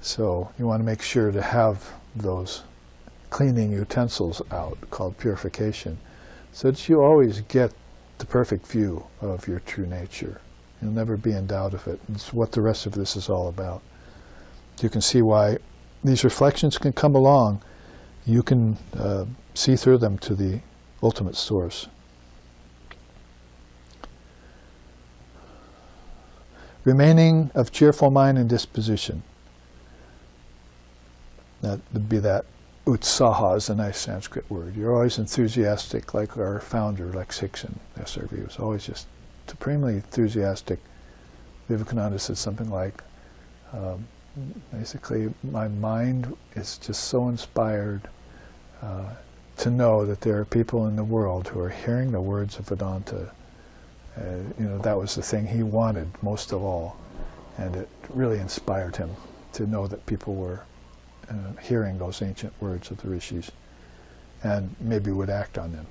So you want to make sure to have those cleaning utensils out, called purification, so that you always get the perfect view of your true nature. You'll never be in doubt of it. It's what the rest of this is all about. You can see why these reflections can come along. You can see through them to the ultimate source. Remaining of cheerful mind and disposition. That would be that utsaha is a nice Sanskrit word. You're always enthusiastic, like our founder, like Siksin, SRV, was always just supremely enthusiastic. Vivekananda said something like, basically, my mind is just so inspired to know that there are people in the world who are hearing the words of Vedanta. That was the thing he wanted most of all. And it really inspired him to know that people were hearing those ancient words of the rishis and maybe would act on them.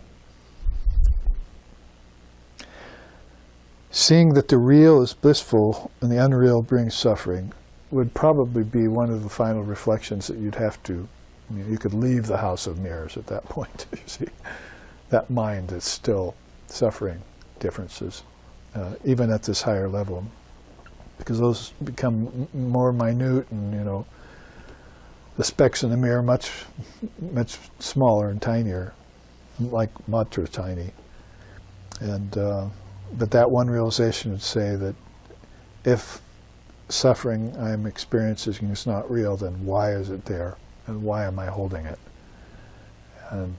Seeing that the real is blissful and the unreal brings suffering would probably be one of the final reflections that you'd have to, you could leave the house of mirrors at that point, you see. That mind that's still suffering differences, even at this higher level, because those become more minute and, the specks in the mirror much smaller and tinier, like matra tiny. And but that one realization would say that if suffering I'm experiencing is not real, then why is it there? And why am I holding it? And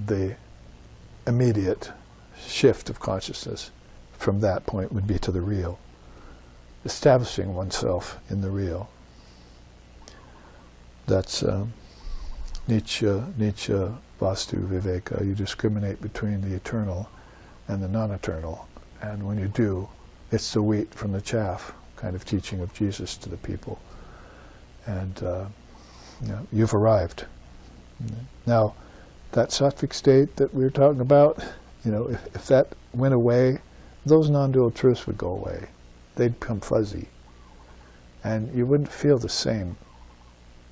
the immediate shift of consciousness from that point would be to the real. Establishing oneself in the real. That's Nitya Vastu Viveka. You discriminate between the eternal and the non-eternal. And when you do, it's the wheat from the chaff kind of teaching of Jesus to the people. And you've arrived. Now, that sattvic state that we were talking about, if that went away, those non-dual truths would go away. They'd become fuzzy. And you wouldn't feel the same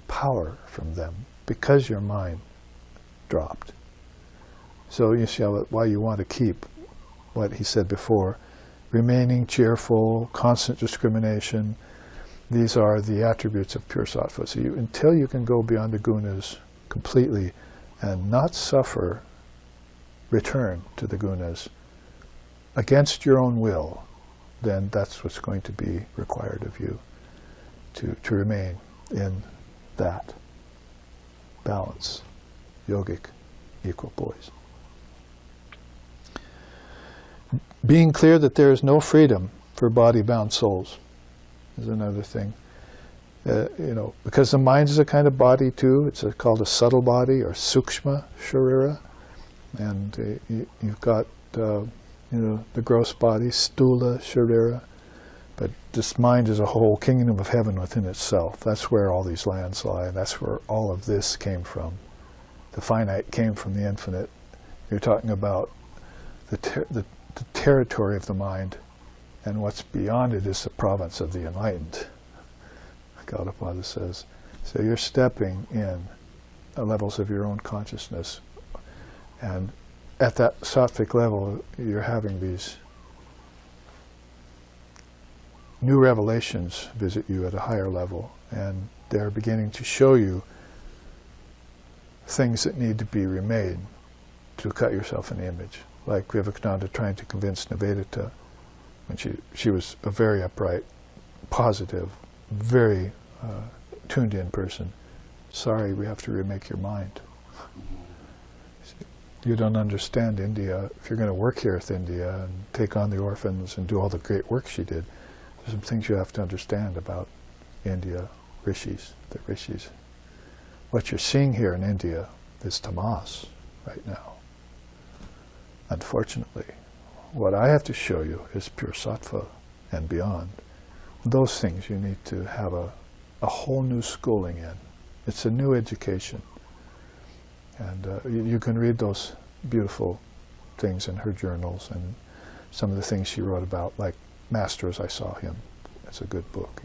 power from them because your mind dropped. So you see why you want to keep what he said before, remaining cheerful, constant discrimination. These are the attributes of pure sattva. So until you can go beyond the gunas completely and not suffer return to the gunas against your own will, then that's what's going to be required of you, to remain in that balance, yogic equipoise. Being clear that there is no freedom for body-bound souls is another thing. Because the mind is a kind of body too. It's called a subtle body, or sukshma sharira. And you've got the gross body, stula sharira. But this mind is a whole kingdom of heaven within itself. That's where all these lands lie. That's where all of this came from. The finite came from the infinite. You're talking about the territory of the mind, and what's beyond it is the province of the enlightened. Gaudapada says. So you're stepping in the levels of your own consciousness, and at that sattvic level you're having these new revelations visit you at a higher level, and they're beginning to show you things that need to be remade to cut yourself an image. Like Vivekananda trying to convince Advaita, when she was a very upright, positive, very tuned in person. Sorry, we have to remake your mind. You don't understand India. If you're going to work here with India and take on the orphans and do all the great work she did, there's some things you have to understand about India, the rishis. What you're seeing here in India is tamas right now. Unfortunately, what I have to show you is pure sattva and beyond. Those things you need to have a whole new schooling in. It's a new education. And you can read those beautiful things in her journals and some of the things she wrote about, like Master as I Saw Him. It's a good book,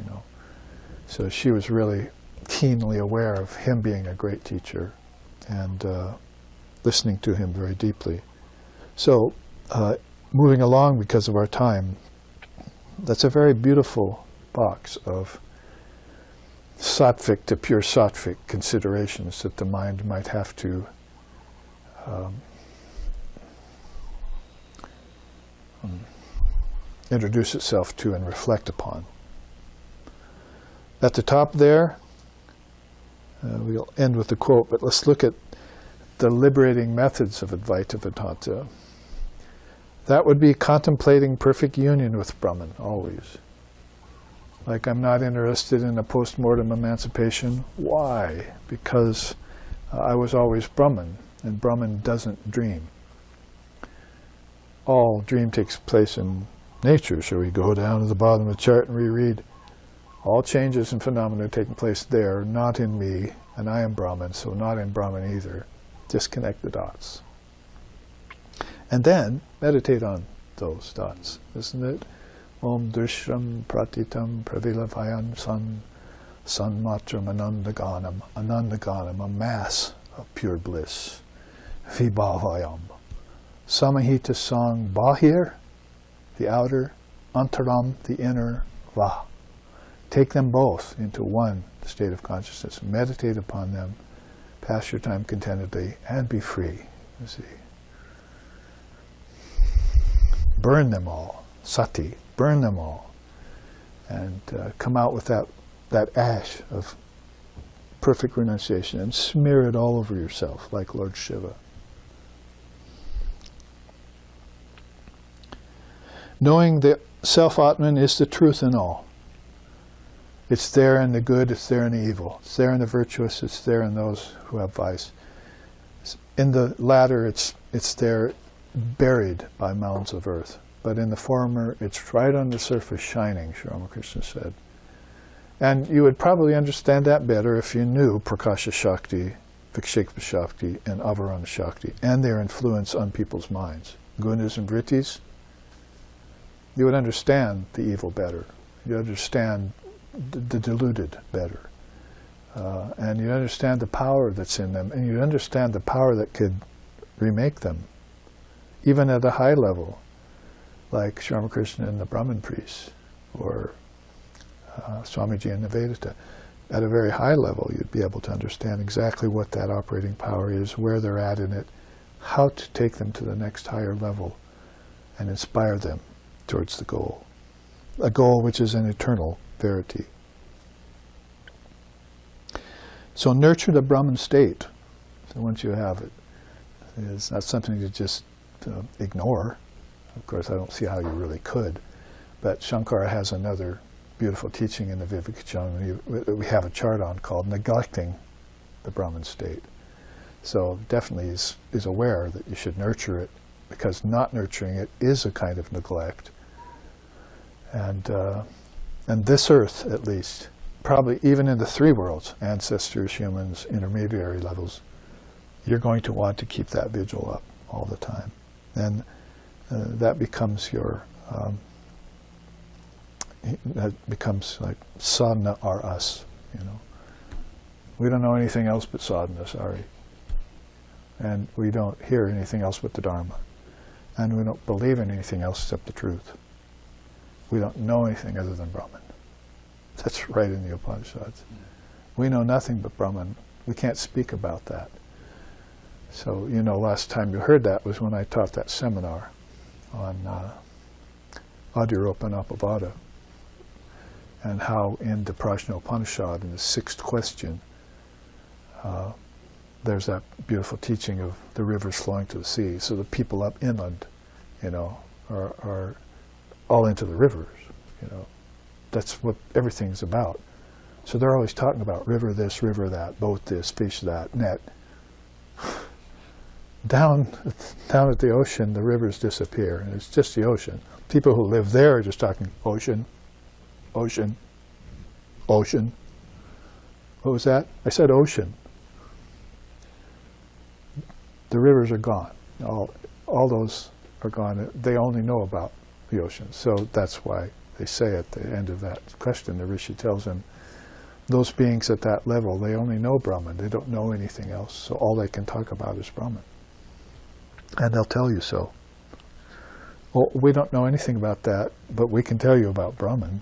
So she was really keenly aware of him being a great teacher and listening to him very deeply. So, moving along because of our time, that's a very beautiful box of sattvic to pure sattvic considerations that the mind might have to introduce itself to and reflect upon. At the top there, we'll end with the quote, but let's look at the liberating methods of Advaita Vedanta. That would be contemplating perfect union with Brahman, always. Like, I'm not interested in a post-mortem emancipation. Why? Because I was always Brahman, and Brahman doesn't dream. All dream takes place in nature. Shall we go down to the bottom of the chart and reread? All changes and phenomena are taking place there, not in me, and I am Brahman, so not in Brahman either. Disconnect the dots. And then meditate on those dots, isn't it? Om Drishram Pratitam Pravilavayan San Matram Anandaganam, a mass of pure bliss. Vibhavayam. Samahita Sang Bahir, the outer, Antaram, the inner, Va. Take them both into one state of consciousness. Meditate upon them, pass your time contentedly, and be free. You see. Burn them all, sati, burn them all, and come out with that ash of perfect renunciation and smear it all over yourself like Lord Shiva. Knowing that self-Atman is the truth in all. It's there in the good, it's there in the evil. It's there in the virtuous, it's there in those who have vice. In the latter, it's there buried by mounds of earth. But in the former, it's right on the surface shining, Sri Ramakrishna said. And you would probably understand that better if you knew Prakasha Shakti, Vikshekpa Shakti, and Avarana Shakti, and their influence on people's minds. Gunas and Vrittis, you would understand the evil better. You understand the deluded better. And you understand the power that's in them, and you understand the power that could remake them, even at a high level, like Sri Ramakrishna and the Brahmin priests, or Swamiji and Advaita. At a very high level, you'd be able to understand exactly what that operating power is, where they're at in it, how to take them to the next higher level, and inspire them towards the goal. A goal which is an eternal verity. So nurture the Brahman state. So once you have it, it's not something to just ignore. Of course, I don't see how you really could. But Shankara has another beautiful teaching in the Vivekachana we have a chart on called neglecting the Brahman state. So definitely is aware that you should nurture it, because not nurturing it is a kind of neglect. And this earth, at least, probably even in the three worlds, ancestors, humans, intermediary levels, you're going to want to keep that vigil up all the time. And that becomes your, that becomes like sadhana are us, you know. We don't know anything else but sadhana, sorry. And we don't hear anything else but the Dharma. And we don't believe in anything else except the truth. We don't know anything other than Brahman. That's right in the Upanishads. We know nothing but Brahman. We can't speak about that. So, you know, last time you heard that was when I taught that seminar on Adiropanapavada, and how in the Prajna Upanishad, in the sixth question, there's that beautiful teaching of the rivers flowing to the sea. So the people up inland, you know, are all into the rivers, you know. That's what everything's about. So they're always talking about river this, river that, boat this, fish that, net. Down at the ocean, the rivers disappear, and it's just the ocean. People who live there are just talking ocean, ocean, ocean. What was that? I said ocean. The rivers are gone. All those are gone. They only know about the ocean. So that's why they say at the end of that question, the Rishi tells them, those beings at that level, they only know Brahman. They don't know anything else. So all they can talk about is Brahman. And they'll tell you so. Well, we don't know anything about that, but we can tell you about Brahman.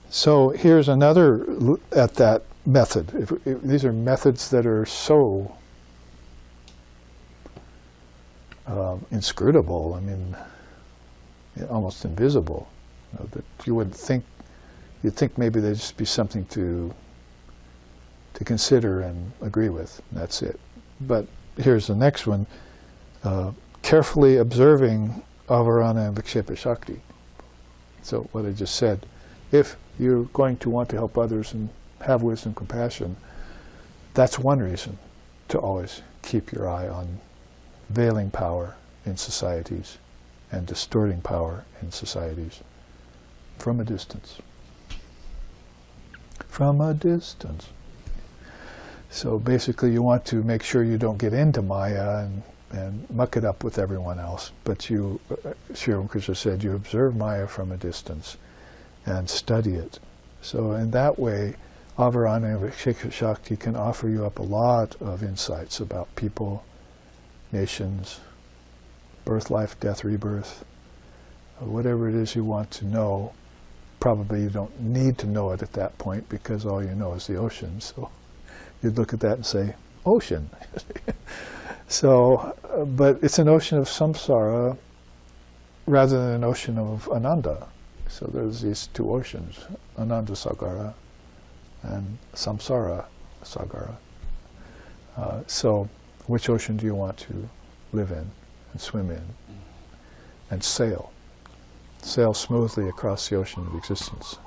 So here's another look at that method. If these are methods that are so inscrutable, I mean, almost invisible, you know, that you wouldn't think, you'd think maybe they'd just be something to consider and agree with, and that's it. But here's the next one, carefully observing avarana and vikshepa shakti. So what I just said, if you're going to want to help others and have wisdom, compassion, that's one reason to always keep your eye on veiling power in societies and distorting power in societies from a distance. From a distance. So basically you want to make sure you don't get into Maya and muck it up with everyone else. But you, Sri Ramakrishna said, you observe Maya from a distance and study it. So in that way, Avarana and Vikshepa Shakti can offer you up a lot of insights about people, nations, birth, life, death, rebirth, whatever it is you want to know. Probably you don't need to know it at that point because all you know is the ocean. So you'd look at that and say, ocean. So, but it's an ocean of samsara rather than an ocean of ananda. So there's these two oceans, Ananda Sagara and Samsara Sagara. So which ocean do you want to live in and swim in and sail? Sail smoothly across the ocean of existence.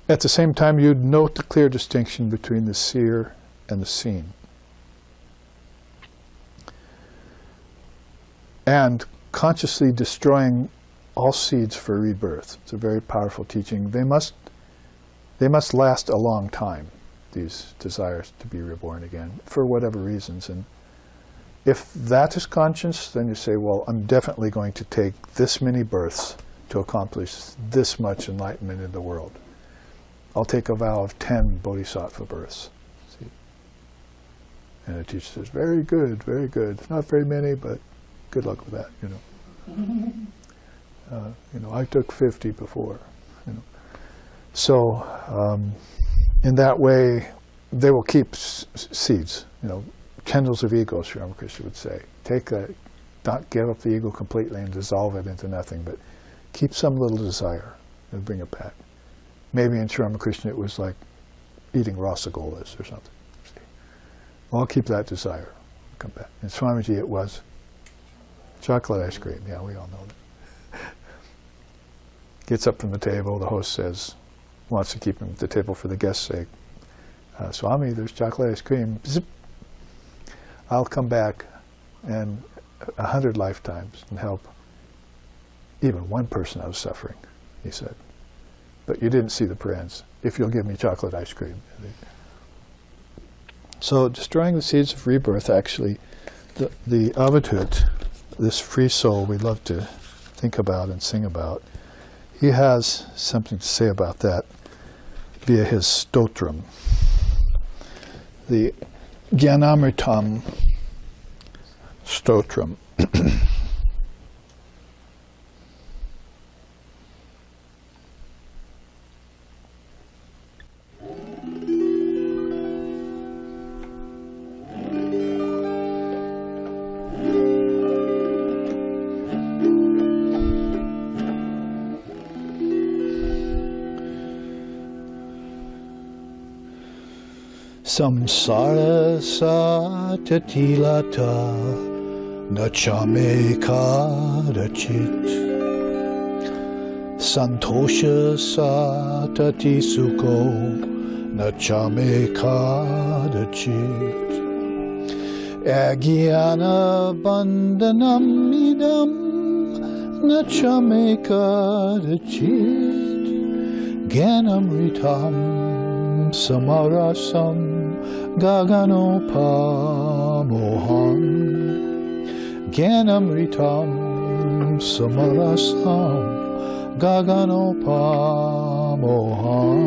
At the same time, you'd note the clear distinction between the seer and the seen. And consciously destroying all seeds for rebirth. It's a very powerful teaching. They must last a long time, these desires to be reborn again, for whatever reasons. And if that is conscious, then you say, well, I'm definitely going to take this many births to accomplish this much enlightenment in the world. I'll take a vow of 10 bodhisattva births. See? And the teacher says, very good, very good. Not very many, but good luck with that, you know. You know, I took 50 before, you know. So, in that way, they will keep seeds, you know, candles of ego, Sri Ramakrishna would say. Take that, not give up the ego completely and dissolve it into nothing, but keep some little desire and bring it back. Maybe in Sri Ramakrishna it was like eating rasagolas or something. Well, I'll keep that desire. Come back. And Swamiji, it was chocolate ice cream. Yeah, we all know that. Gets up from the table. The host says, wants to keep him at the table for the guest's sake. Swami, there's chocolate ice cream. Zip. I'll come back and 100 lifetimes and help even one person out of suffering, he said. But you didn't see the parents, if you'll give me chocolate ice cream. So destroying the seeds of rebirth, actually, the Avadhut, this free soul we love to think about and sing about, he has something to say about that via his stotram. The Jnanamritam stotram. Samsara satatilata nachame kadachit santosha satati sukho nachame kadachit agyana bandhanam idam nachame kadachit gyanamritam samarasam gaganopamohan Jnanamritam samarasam gaganopamohan.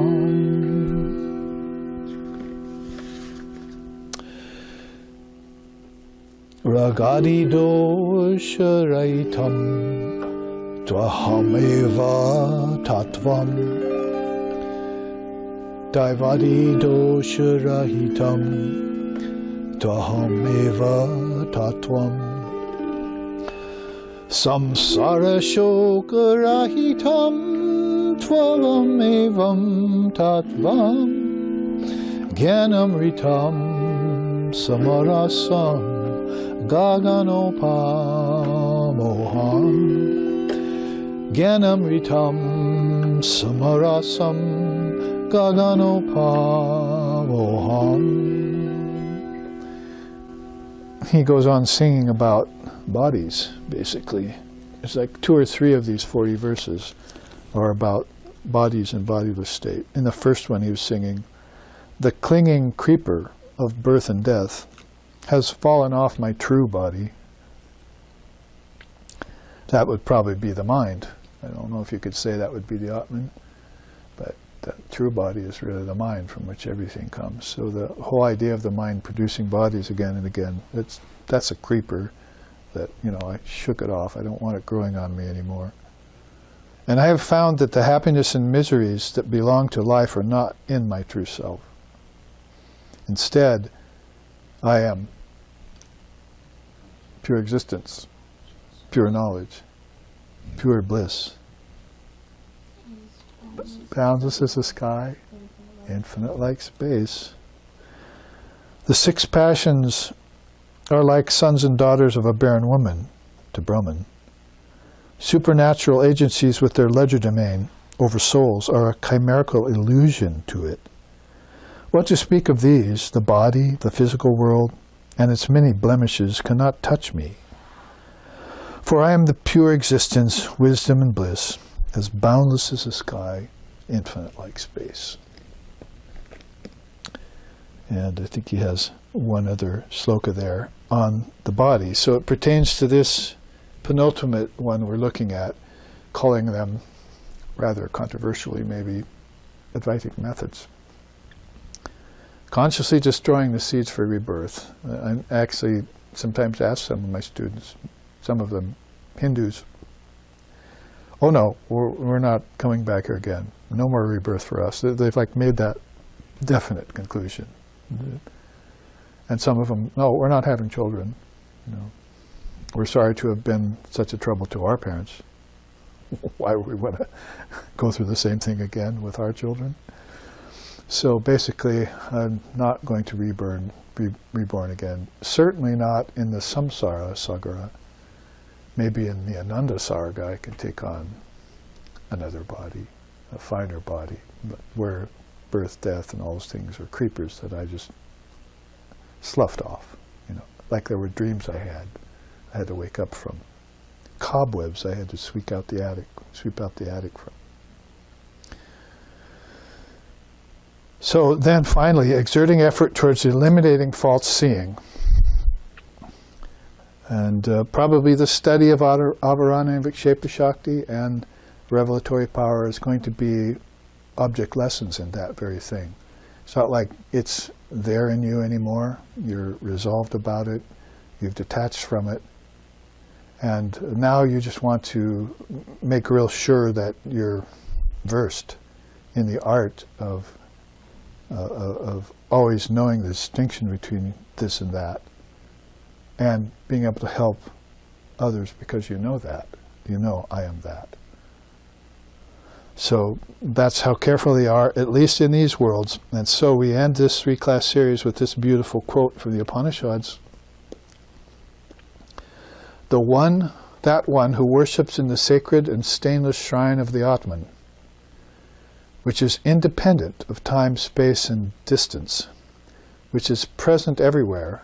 Ragadi dosharaitam tvahameva tattvam Daivadi dosharahitam tvahameva tattvam Samsara shokarahitam tvamamevam tattvam Jnanamritam samarasam gaganopamohan Jnanamritam samarasam gaganopamohan. He goes on singing about bodies, basically. It's like 2 or 3 of these 40 verses are about bodies and bodiless state. In the first one he was singing, the clinging creeper of birth and death has fallen off my true body. That would probably be the mind. I don't know if you could say that would be the Outman, but the true body is really the mind from which everything comes. So the whole idea of the mind producing bodies again and again, that's a creeper that, I shook it off. I don't want it growing on me anymore. And I have found that the happiness and miseries that belong to life are not in my true self. Instead, I am pure existence, pure knowledge, pure bliss. Boundless as the sky, infinite like space. The 6 passions are like sons and daughters of a barren woman to Brahman. Supernatural agencies with their legerdemain over souls are a chimerical illusion to it. What to speak of these, the body, the physical world, and its many blemishes cannot touch me. For I am the pure existence, wisdom and bliss, as boundless as the sky, infinite like space. And I think he has one other sloka there on the body. So it pertains to this penultimate one we're looking at, calling them, rather controversially maybe, Advaitic methods. Consciously destroying the seeds for rebirth. I actually sometimes ask some of my students, some of them Hindus, oh no, we're not coming back here again. No more rebirth for us. They've like made that definite conclusion. And some of them, no, we're not having children. We're sorry to have been such a trouble to our parents. Why would we want to go through the same thing again with our children? So basically, I'm not going to be reborn again. Certainly not in the samsara sagara. Maybe in the Ananda Sarga I can take on another body, a finer body, but where birth, death, and all those things are creepers that I just sloughed off. Like there were dreams I had to wake up from. Cobwebs I had to sweep out the attic from. So then finally, exerting effort towards eliminating false seeing. And probably the study of Avarana and Vikshepa Shakti and revelatory power is going to be object lessons in that very thing. It's not like it's there in you anymore. You're resolved about it. You've detached from it. And now you just want to make real sure that you're versed in the art of always knowing the distinction between this and that, and being able to help others because you know that. You know, I am that. So that's how careful they are, at least in these worlds. And so we end this 3-class series with this beautiful quote from the Upanishads. That one who worships in the sacred and stainless shrine of the Outman, which is independent of time, space, and distance, which is present everywhere,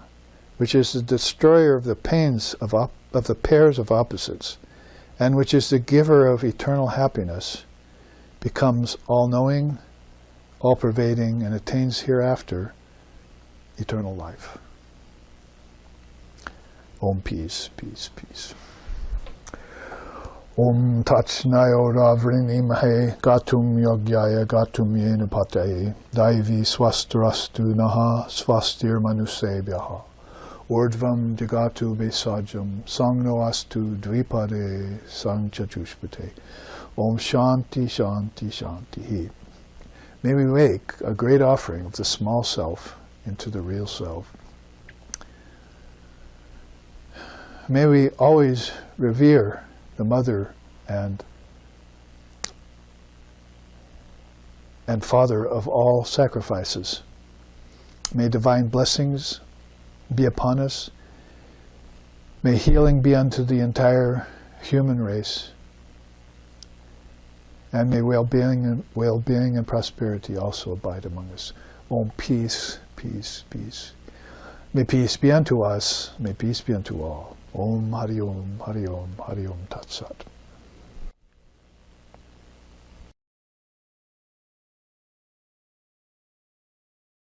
which is the destroyer of the pains of the pairs of opposites, and which is the giver of eternal happiness, becomes all-knowing, all-pervading, and attains hereafter eternal life. Om peace, peace, peace. Om Tatsnayo Ravrini Mahe Gatum Yogyaya Gatum Yena Pataye Daivi Swastrastu Naha Swastir Manusebyaha Urdvam Jagatu Besajam Sangno Astu Dvipade Sangchachushpate Om Shanti Shanti Shanti. May we make a great offering of the small self into the real self. May we always revere the mother and father of all sacrifices. May divine blessings be upon us. May healing be unto the entire human race. And may well-being and prosperity also abide among us. Om peace, peace, peace. May peace be unto us. May peace be unto all. Om Hari Om, Hari Om, Hari Om Tat Sat.